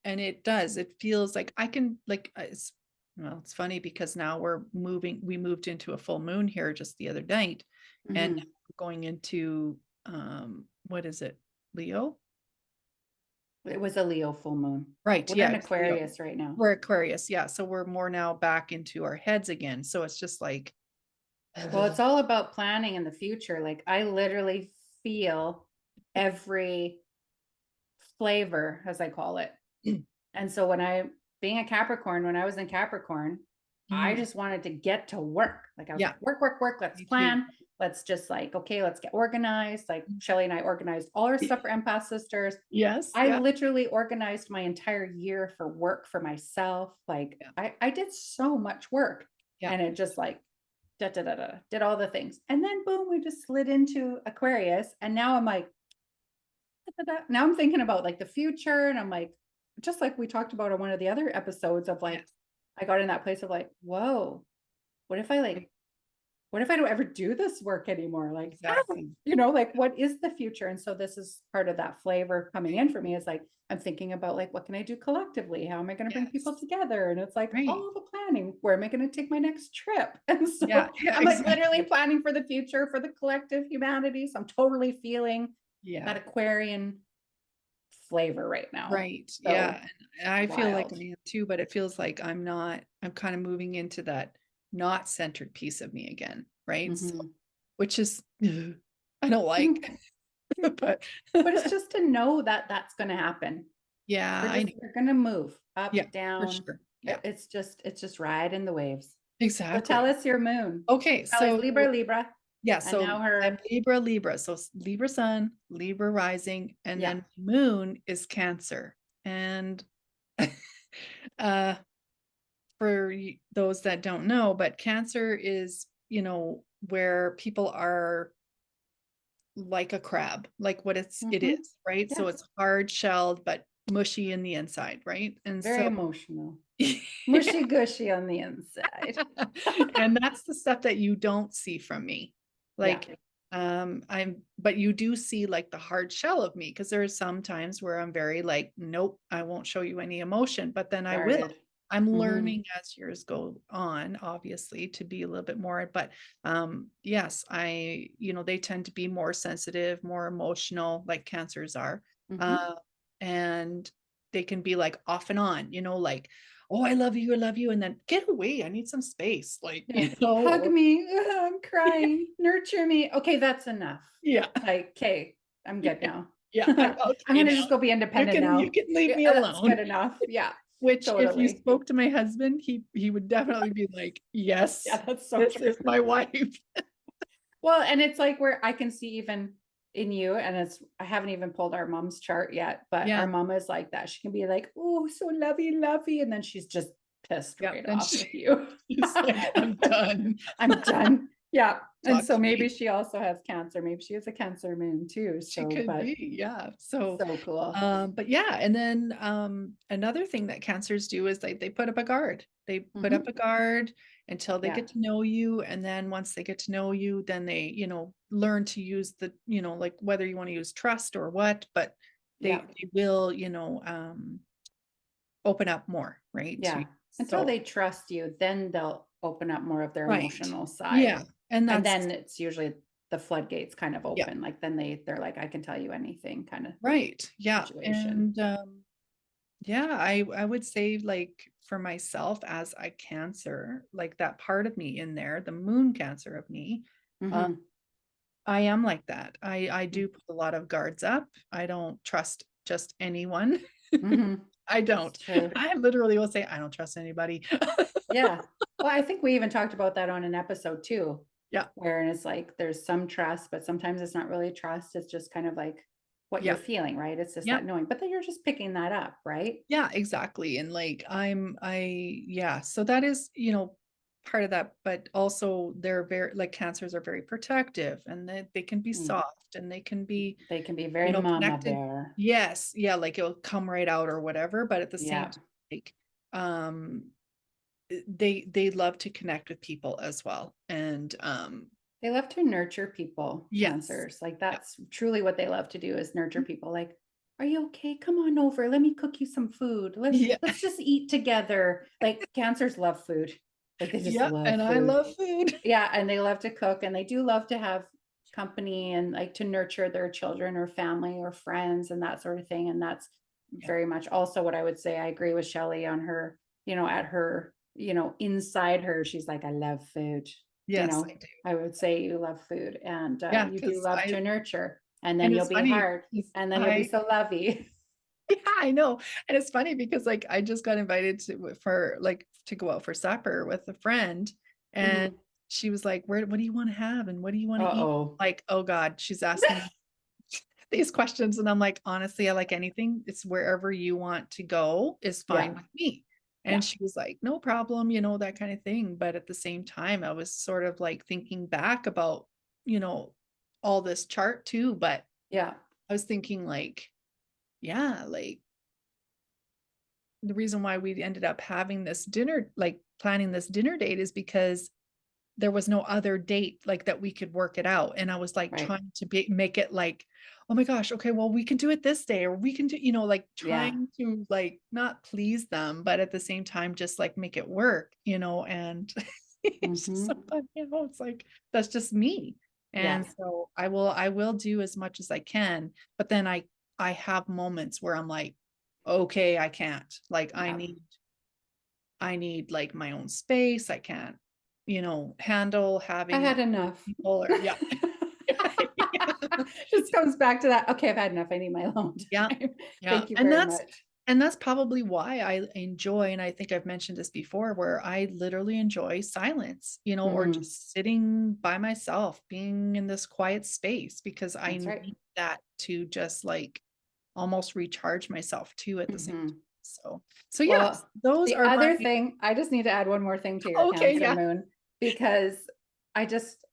it does. It feels like I can, like, well, it's funny because now we moved into a full moon here just the other night, and Mhm. we're going into, what is it? Leo? It was a Leo full moon. Right. We're Yeah. in It's Leo. Aquarius right now. We're Aquarius. Yeah. So we're more now back into our heads again. So it's just like, Well, it's all about planning in the future. Like, I literally feel every flavor, as I call it. And so being a Capricorn, when I was in Capricorn, I just wanted to get to work. Like, I was yeah, like, work, work, work. Let's me too. plan. Let's just like, okay, let's get organized. Like, Shelly and I organized all our stuff for Empath Sisters. Yes. I Yeah. literally organized my entire year for work for myself. Like, Yeah. I did so much work, Yeah. and it just like did all the things. And then boom, we just slid into Aquarius. And now I'm like, now I'm thinking about like the future. And I'm like, just like we talked about on one of the other episodes of like, Yes. I got in that place of like, whoa, what if I don't ever do this work anymore? Like, Exactly. like, what is the future? And so this is part of that flavor coming in for me, is like, I'm thinking about like, what can I do collectively? How am I going to bring people Yes. together? And it's like Right. all the planning. Where am I going to take my next trip? And so Yeah. I'm like Exactly. literally planning for the future, for the collective humanity. So I'm totally feeling Yeah. that Aquarian flavor right now. Right. So Yeah. And I feel like wild. I am too, but it feels like I'm kind of moving into that not centered piece of me again. Right. So, Mhm. which is, I don't like, but But it's just to know that that's going to happen. yeah, I know. We're going to move up, Yeah, for down. sure. Yeah, It's just riding the waves. So tell exactly. us your moon. Okay. Sally's So Libra, yeah, and so now I'm her, Libra. So Libra sun, Libra rising, and yeah. then moon is Cancer. And uh for those that don't know, but Cancer is, where people are like a crab, like what it Mhm. is, right? So Yeah. it's hard shelled but mushy in the inside, right? And Very so emotional. yeah. Mushy gushy on the inside. And that's the stuff that you don't see from me. Yeah. Like, but you do see like the hard shell of me, because there are some times where I'm very like, nope, I won't show you any emotion, but then I will. Guarded. I'm Mhm. learning as years go on, obviously, to be a little bit more, but yes, they tend to be more sensitive, more emotional, like cancers are. Mhm. And they can be like off and on, like, oh, I love you. And then get away. I need some space. Like, Yeah. Hug or me. I'm crying. Nurture me. Okay, that's enough. yeah. Like, okay, I'm good now. Yeah. I'm Okay. gonna Now just go be independent you now. can leave Yeah, me that's alone. good enough. Yeah, Which if you totally. spoke to my husband, he would definitely be like, yes, Yeah, that's so this true. is my wife. Well, and it's like where I can see even in you, and I haven't even pulled our mom's chart yet, but Yeah. our mom is like that. She can be like, oh, so lovey, lovey. And then she's just pissed Yeah, right then off with you. She's like, I'm done. I'm done. Yeah. And Talk so to maybe me. she also has Cancer. Maybe she has a Cancer moon too. She So, could but be, yeah. So cool. but yeah, and then another thing that cancers do is they put up a guard. They put up Mhm. a guard until they Yeah. get to know you, and then once they get to know you, then they learn to use the like whether you want to use trust or what, but they, Yeah. they will open up more, right? Yeah. Until they trust you, then they'll open up more of their Right. emotional Yeah, side. and And that's then it's usually the floodgates kind of yeah, open. Like then they're like, I can tell you anything kind of right. Yeah, situation. and yeah, I would say, like, for myself as a Cancer, like that part of me in there, the moon Cancer of me, uh, Mhm. I am like that. I do put a lot of guards up. I don't trust just anyone. Mhm. I don't. It's true. I literally will say I don't trust anybody. Yeah. Well, I think we even talked about that on an episode too, Yeah, where it's like there's some trust, but sometimes it's not really trust. It's just kind of like what you're yeah, feeling, right? It's just yeah, that knowing, but then you're just picking that up, right? yeah, exactly. And like yeah, so that is, part of that, but also they're very like cancers are very protective, and they can be soft, and they can be, They can be very mama connected. bear. Yes, yeah, like it'll come right out or whatever, but at the same Yeah. time, like they love to connect with people as well. And They love to nurture people, yes. cancers. Like Yeah. that's truly what they love to do is nurture people. Like, are you okay? Come on over. Let me cook you some food. Let's just eat together. Like cancers love food. Like they just love and food. I love food. Yeah, and they love to cook, and they do love to have company and like to nurture their children or family or friends and that sort of thing. And that's very much also what I would say. I agree with Shelly on her, at her, inside her, she's like, I love food. Yes, I do. I would say you love food, and you do 'cause love to nurture, and then and you'll it's be funny hard, because and then you'll be so lovey. yeah, I know. And it's funny because like I just got invited to go out for supper with a friend, and she was like, what do you want to have? And what do you want to eat? Uh-oh. Like, oh God, she's asking me these questions. And I'm like, honestly, I like anything. It's wherever you want to go is fine with me. And she was like, no problem, that kind of thing. But at the same time, I was sort of like thinking back about, all this chart too. But Yeah. I was thinking like, yeah, like the reason why we ended up having this dinner, like planning this dinner date, is because there was no other date like that we could work it out. And I was like trying to make it like, oh my gosh, okay, well, we can do it this day, or we can do, like trying to like not please them, but at the same time, just like make it work, and it's just so fun, it's like, that's just me. And so I will do as much as I can, but then I have moments where I'm like, okay, I can't, like, I need like my own space. I can't, handle having I had enough. people or Just comes back to that. Okay, I've had enough. I need my alone time. Thank you very much. And that's probably why I enjoy, and I think I've mentioned this before, where I literally enjoy silence, or just sitting by myself, being in this quiet space, because I need that to just like almost recharge myself too at the same time. So yes, those are other thing. I just need to add one more thing to your Cancer moon, because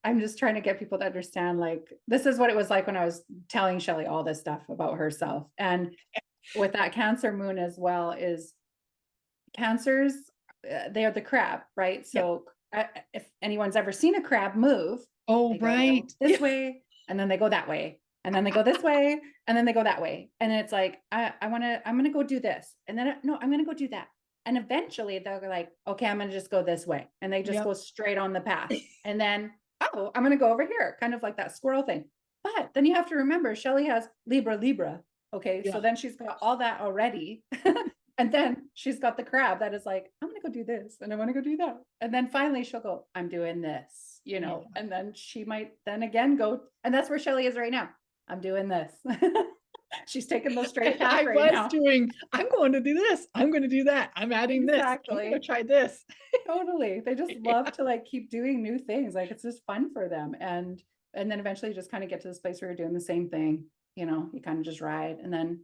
I'm just trying to get people to understand, like, this is what it was like when I was telling Shelly all this stuff about herself. And with that Cancer moon as well, is Cancers, they are the crab, right? So if anyone's ever seen a crab move, they go this way, and then they go that way, and then they go this way, and then they go that way. And it's like, I'm going to go do this. And then, no, I'm going to go do that. And eventually they'll go like, okay, I'm going to just go this way. And they just go straight on the path. And then, oh, I'm going to go over here. Kind of like that squirrel thing. But then you have to remember, Shelly has Libra. Okay. So then she's got all that already. And then she's got the crab that is like, I'm going to go do this, and I want to go do that. And then finally she'll go, I'm doing this, and then she might then again go. And that's where Shelly is right now. I'm doing this. She's taking the straight path right now. I'm going to do this. I'm going to do that. I'm adding this. I'm going to try this. Totally. They just love to like keep doing new things. Like it's just fun for them. And then eventually you just kind of get to this place where you're doing the same thing. You kind of just ride, and then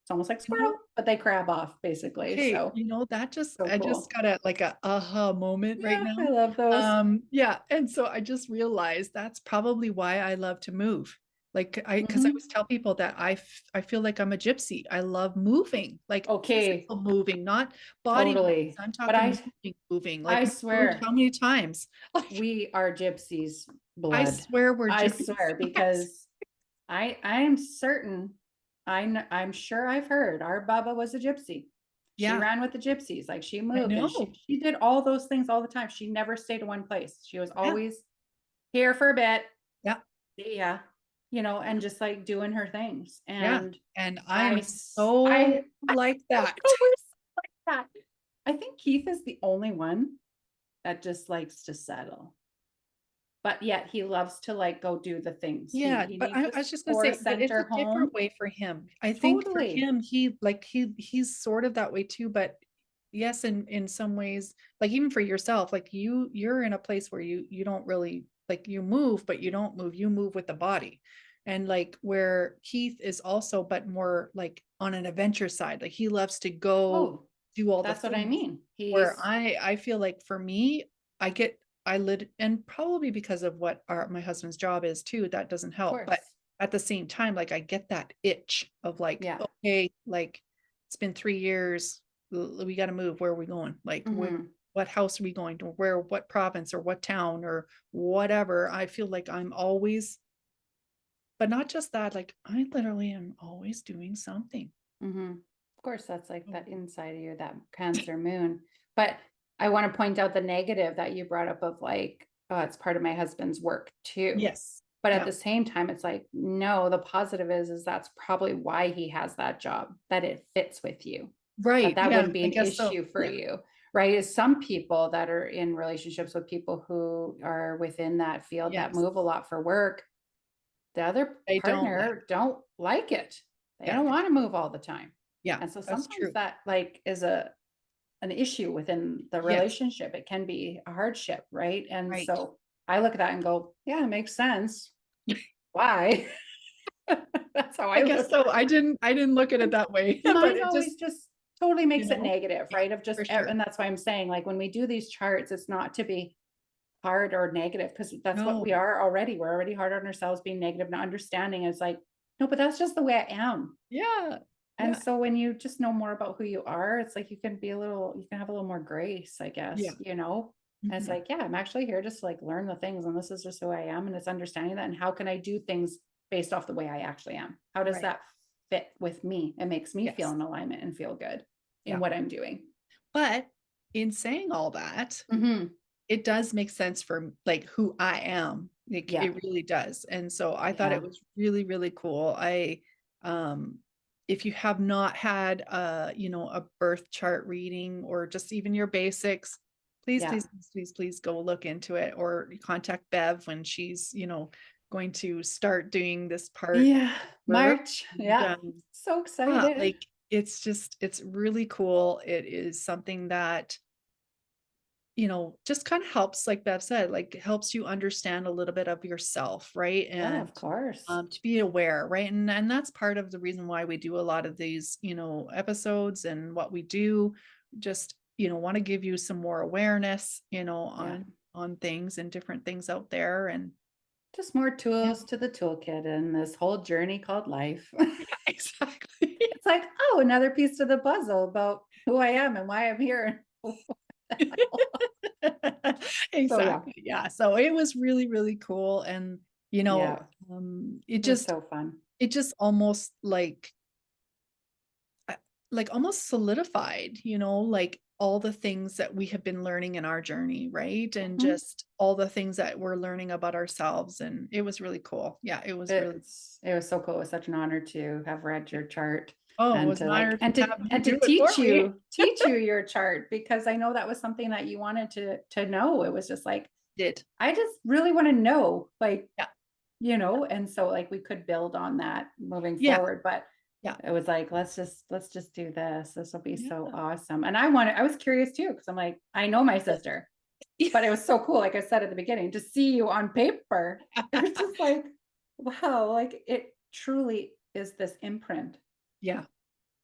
it's almost like squirrel, but they crab off basically. Okay, so that just, so I cool. just got a aha moment right now. I love those. And so I just realized that's probably why I love to move. Like because I always tell people that I feel like I'm a gypsy. I love moving, like physical moving, not body. Totally. I'm talking moving. Like, I swear, how many times we are gypsies blood. I swear we're gypsies. I swear, because I'm certain, I'm sure I've heard our Baba was a gypsy. She ran with the gypsies, like she moved. And she did all those things all the time. She never stayed in one place. She was always here for a bit. Yeah. And just like doing her things. And I'm so like that. I think Keith is the only one that just likes to settle. But yet he loves to like go do the things. But I was just gonna say, but it's a different way for him. I think for him, he's sort of that way too. But yes, in some ways, like even for yourself, like you're in a place where you don't really like, you move, but you don't move. You move with the body, and like where Keith is also, but more like on an adventure side. Like he loves to go do all. That's what I mean. Where I feel like for me, and probably because of what my husband's job is too, that doesn't Of help. But course. at the same time, like I get that itch of like, Yeah. okay, like it's been 3 years, we got to move. Where are we going? Like, what house are we going to? Where, what province or what town or whatever? I feel like I'm always, but not just that, like I literally am always doing something. Of course, that's like that inside of you, that Cancer moon. But I want to point out the negative that you brought up of like, oh, it's part of my husband's work too. Yes. But at the same time, it's like, no, the positive is that's probably why he has that job, that it fits with you. Right. That Yeah, wouldn't be I an guess so. issue for you. Right. Is some people that are in relationships with people who are within that field that Yes. move a lot for work, the other They partner don't like it. They Yeah. don't want to move all the time. Yeah. And so That's sometimes true. that like is an issue within the Yes. relationship. It can be a hardship, right? And Right. so I look at that and go, yeah, it makes sense. Why? That's how I guess look so. at it. I didn't look at it that way, but Mine it always just, just totally makes you it know, negative, yeah, right? Of just, for sure. and that's why I'm saying, like, when we do these charts, it's not to be hard or negative, because that's what we are already. We're already hard on ourselves, being negative, not understanding. It's like, no, but that's just the way I am. Yeah. And so when you just know more about who you are, it's like you can have a little more grace, I guess, Yeah. And it's like, yeah, I'm actually here just to like learn the things, and this is just who I am, and it's understanding that, and how can I do things based off the way I actually am? How does that fit with me? It makes me feel in alignment and feel good in what I'm doing. But in saying all that, it does make sense for like who I am. Like, it really does. And so I thought it was really, really cool. If you have not had a birth chart reading, or just even your basics, please go look into it, or contact Bev when she's, going to start doing this part. Yeah. March. Yeah. So excited. Like it's really cool. It is something that, just kind of helps, like Bev said, like helps you understand a little bit of yourself, right? Yeah, of course. To be aware, right? And that's part of the reason why we do a lot of these, episodes, and what we do, just, want to give you some more awareness, on things and different things out there, and just more tools to the toolkit in this whole journey called life. Exactly. It's like, oh, another piece to the puzzle about who I am and why I'm here. Exactly. Yeah. So it was really, really cool. And, it just, so fun. It just almost like almost solidified, like all the things that we have been learning in our journey, right? And just all the things that we're learning about ourselves. And it was really cool. Yeah, it was it was so cool. It was such an honor to have read your chart. Oh, it was an honor to teach you your chart, because I know that was something that you wanted to know. It was just like, I just really want to know, like, and so like we could build on that moving forward, but it was like, let's just do this. This will be so awesome. And I was curious too, because I'm like, I know my sister, but it was so cool. Like I said at the beginning, to see you on paper, it's just like, wow, like it truly is this imprint. Yeah.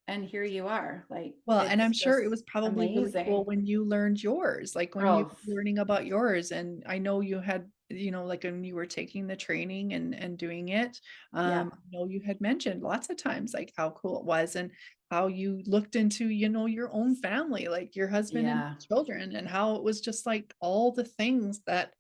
And here you are, like, well, and I'm sure it was probably amazing. Really cool when you learned yours, like when you were learning about yours. And I know you had, like when you were taking the training and doing it, I know you had mentioned lots of times like how cool it was, and how you looked into, your own family, like your husband and children, and how it was just like all the things that,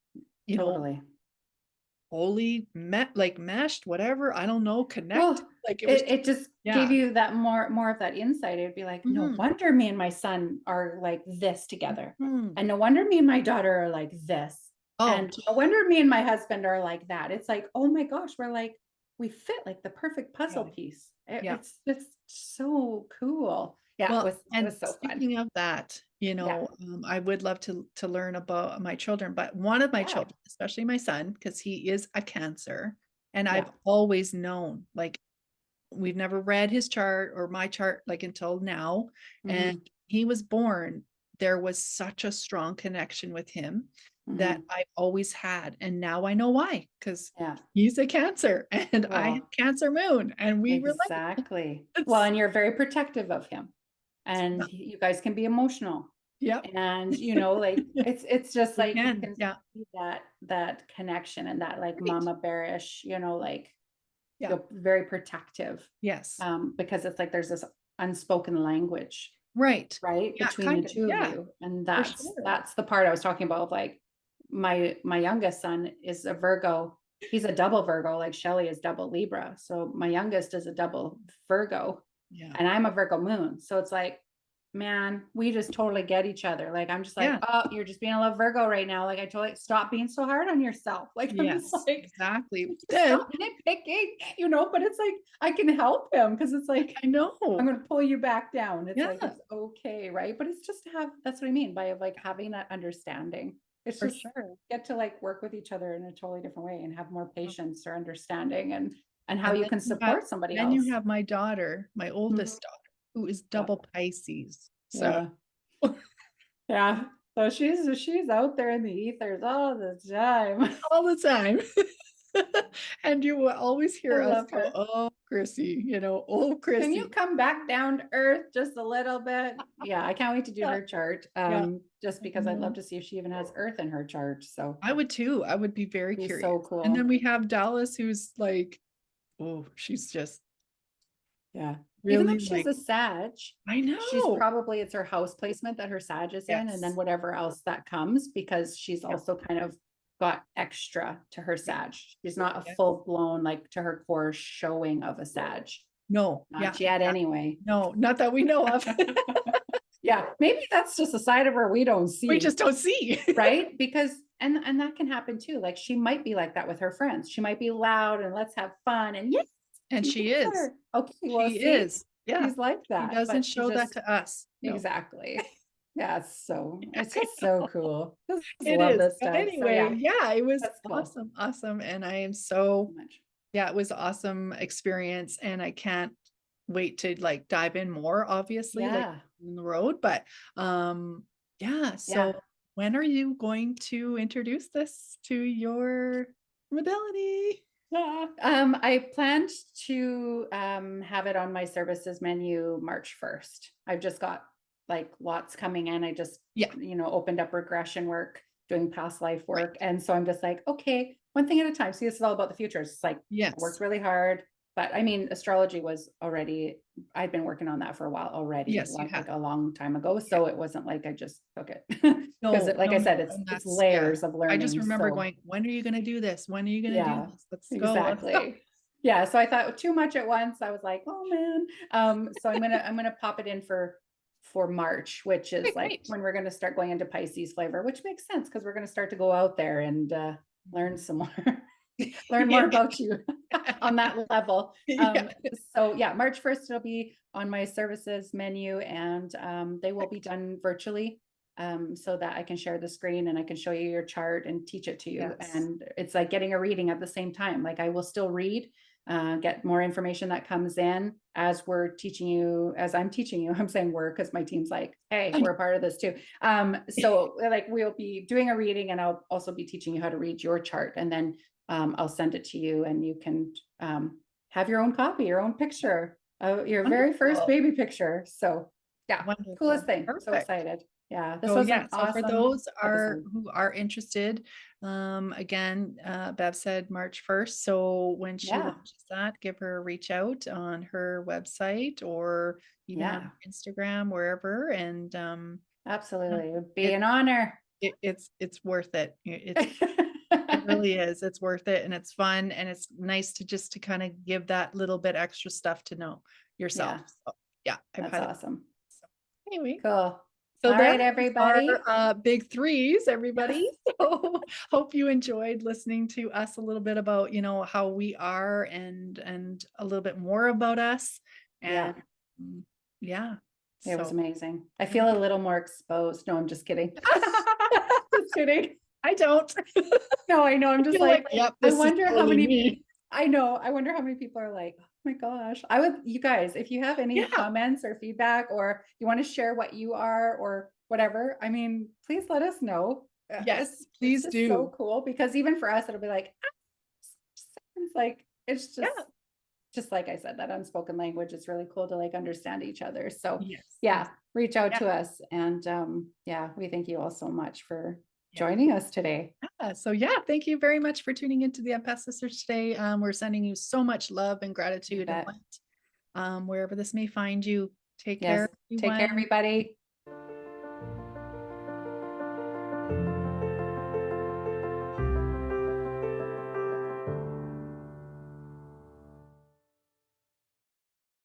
wholly meshed, whatever, I don't know, connect. Like it just gave you that more of that insight. It'd be like, no wonder me and my son are like this together, and no wonder me and my daughter are like this, and no wonder me and my husband are like that. It's like, oh my gosh, we fit like the perfect puzzle piece. It's so cool. Well, it was so fun. Speaking of that, I would love to learn about my children, but one of my children, especially my son, because he is a Cancer, and I've always known, like, we've never read his chart or my chart like until now, and he was born. There was such a strong connection with him that I've always had, and now I know why, because he's a Cancer and I have Cancer moon, and we exactly. Well, and you're very protective of him. And you guys can be emotional. Yep. And, you know, like it's just We like you can. can Yeah. see that connection and that like Right. mama bearish, you know, like Yeah. feel very protective. Yes. Because it's like there's this unspoken language, Right. right, Yeah, between the kind of. two of Yeah, you. And for sure. that's the part I was talking about, of like my youngest son is a Virgo. He's a double Virgo, like Shelly is double Libra. So my youngest is a double Virgo, Yeah. and I'm a Virgo moon. So it's like, man, we just totally get each other. Like, I'm just like, Yeah. oh, you're just being a little Virgo right now. Like, I totally stop being so hard on yourself. Like, I'm Yes, just like, exactly. stop nitpicking, you know, but it's like, I can help him because it's like, I know. I'm going to pull you back down. It's like, Yeah. it's okay. Right. But it's just to have, that's what I mean by like having that understanding. It's For just sure. get to like work with each other in a totally different way and have more patience or understanding and how And you then can support somebody else. you have my daughter, my oldest daughter, who is double Pisces. So Yeah. Yeah. So she's out there in the ethers all the time. all the time. And you will always hear I us love go, her. oh, Chrissy, you know, oh, Can you Chrissy. come back down to earth just a little bit? Yeah, I can't wait to do Yeah. her chart. Yeah. Just because I'd love to see if she even has earth in her chart. So I would too. I would be very be curious. so cool. And then we have Dallas, who's like, oh, she's just yeah. really Even though she's like, a Sag, I she's know. probably it's her house placement that her Sag is in, and then Yes. whatever else that comes, because she's Yeah. also kind of got extra to her Sag. She's not a Yeah. full blown, like to her core showing of a Sag. No. Not yet, anyway. No, not that we know of. Yeah, maybe that's just a side of her we don't see. We just don't see. Right? Because and that can happen too. Like she might be like that with her friends. She might be loud and let's have fun and yes. And she is. Her. Okay, well, She see, is. Yeah. she's like that. She doesn't but show that to us. No. Exactly. Yeah, it's just so cool. Just It love is. this But stuff. So, anyway, yeah, it was that's cool. awesome. Awesome. And I am so, much. yeah, it was awesome experience. And I can't wait to like dive in more, obviously, like Yeah. in the road. But yeah. So Yeah. when are you going to introduce this to your modality? I planned to have it on my services menu March 1st. I've just got like lots coming in. I just opened up regression work, doing past life work. Right. And so I'm just like, okay, one thing at a time. See, this is all about the future. It's like I worked really hard. But I mean, astrology was already, I'd been working on that for a while already, Yes, like a long time ago. So it wasn't like I just took it. Because I said, it's layers of learning. I just remember going, when are you going to do this? When are you going to do this? Let's go. Exactly. Yeah. So I thought too much at once. I was like, oh man. So I'm gonna pop it in for March, which is when we're gonna start going into Pisces flavor, which makes sense because we're gonna start to go out there and learn some more. Learn more about you on that level. So yeah, March 1st, it'll be on my services menu and they will be done virtually so that I can share the screen and I can show you your chart and teach it to you. And it's like getting a reading at the same time. Like I will still read, get more information that comes in as we're teaching you, as I'm teaching you. I'm saying we're because my team's like, hey, we're a part of this too. So like we'll be doing a reading and I'll also be teaching you how to read your chart. And then I'll send it to you and you can have your own copy, your own picture, your very first baby picture. So yeah, coolest thing. Perfect. So excited. Yeah. This was awesome. So for those who are interested, again, Bev said March 1st. So when she launches that, give her a reach out on her website or even on Instagram, wherever. And absolutely, it would be an honor. It's worth it. It really is. It's worth it. And it's fun. And it's nice to kind of give that little bit extra stuff to know yourself. So yeah, that's awesome. So anyway, cool. So all right, everybody. Our big threes, everybody. So hope you enjoyed listening to us a little bit about, how we are and a little bit more about us. And it was amazing. I feel a little more exposed. No, I'm just kidding. Just kidding. I don't. No, I know. I'm just like yep, I wonder how many I know. I wonder how many people are like, oh my gosh. You guys, if you have any comments or feedback, or you want to share what you are or whatever, I mean, please let us know. Yes, please do. So cool because even for us, it'll be like, it's like, it's just, just like I said, that unspoken language is really cool to like understand each other. So Yes. yeah, reach out Yeah. to us. And yeah, we thank you all so much for Yeah. joining us today. So yeah, thank you very much for tuning into the Empath Sisters today. We're sending you so much love and gratitude and Bet. light. Wherever this may find you. Take Yes. care, Take care, everyone. everybody.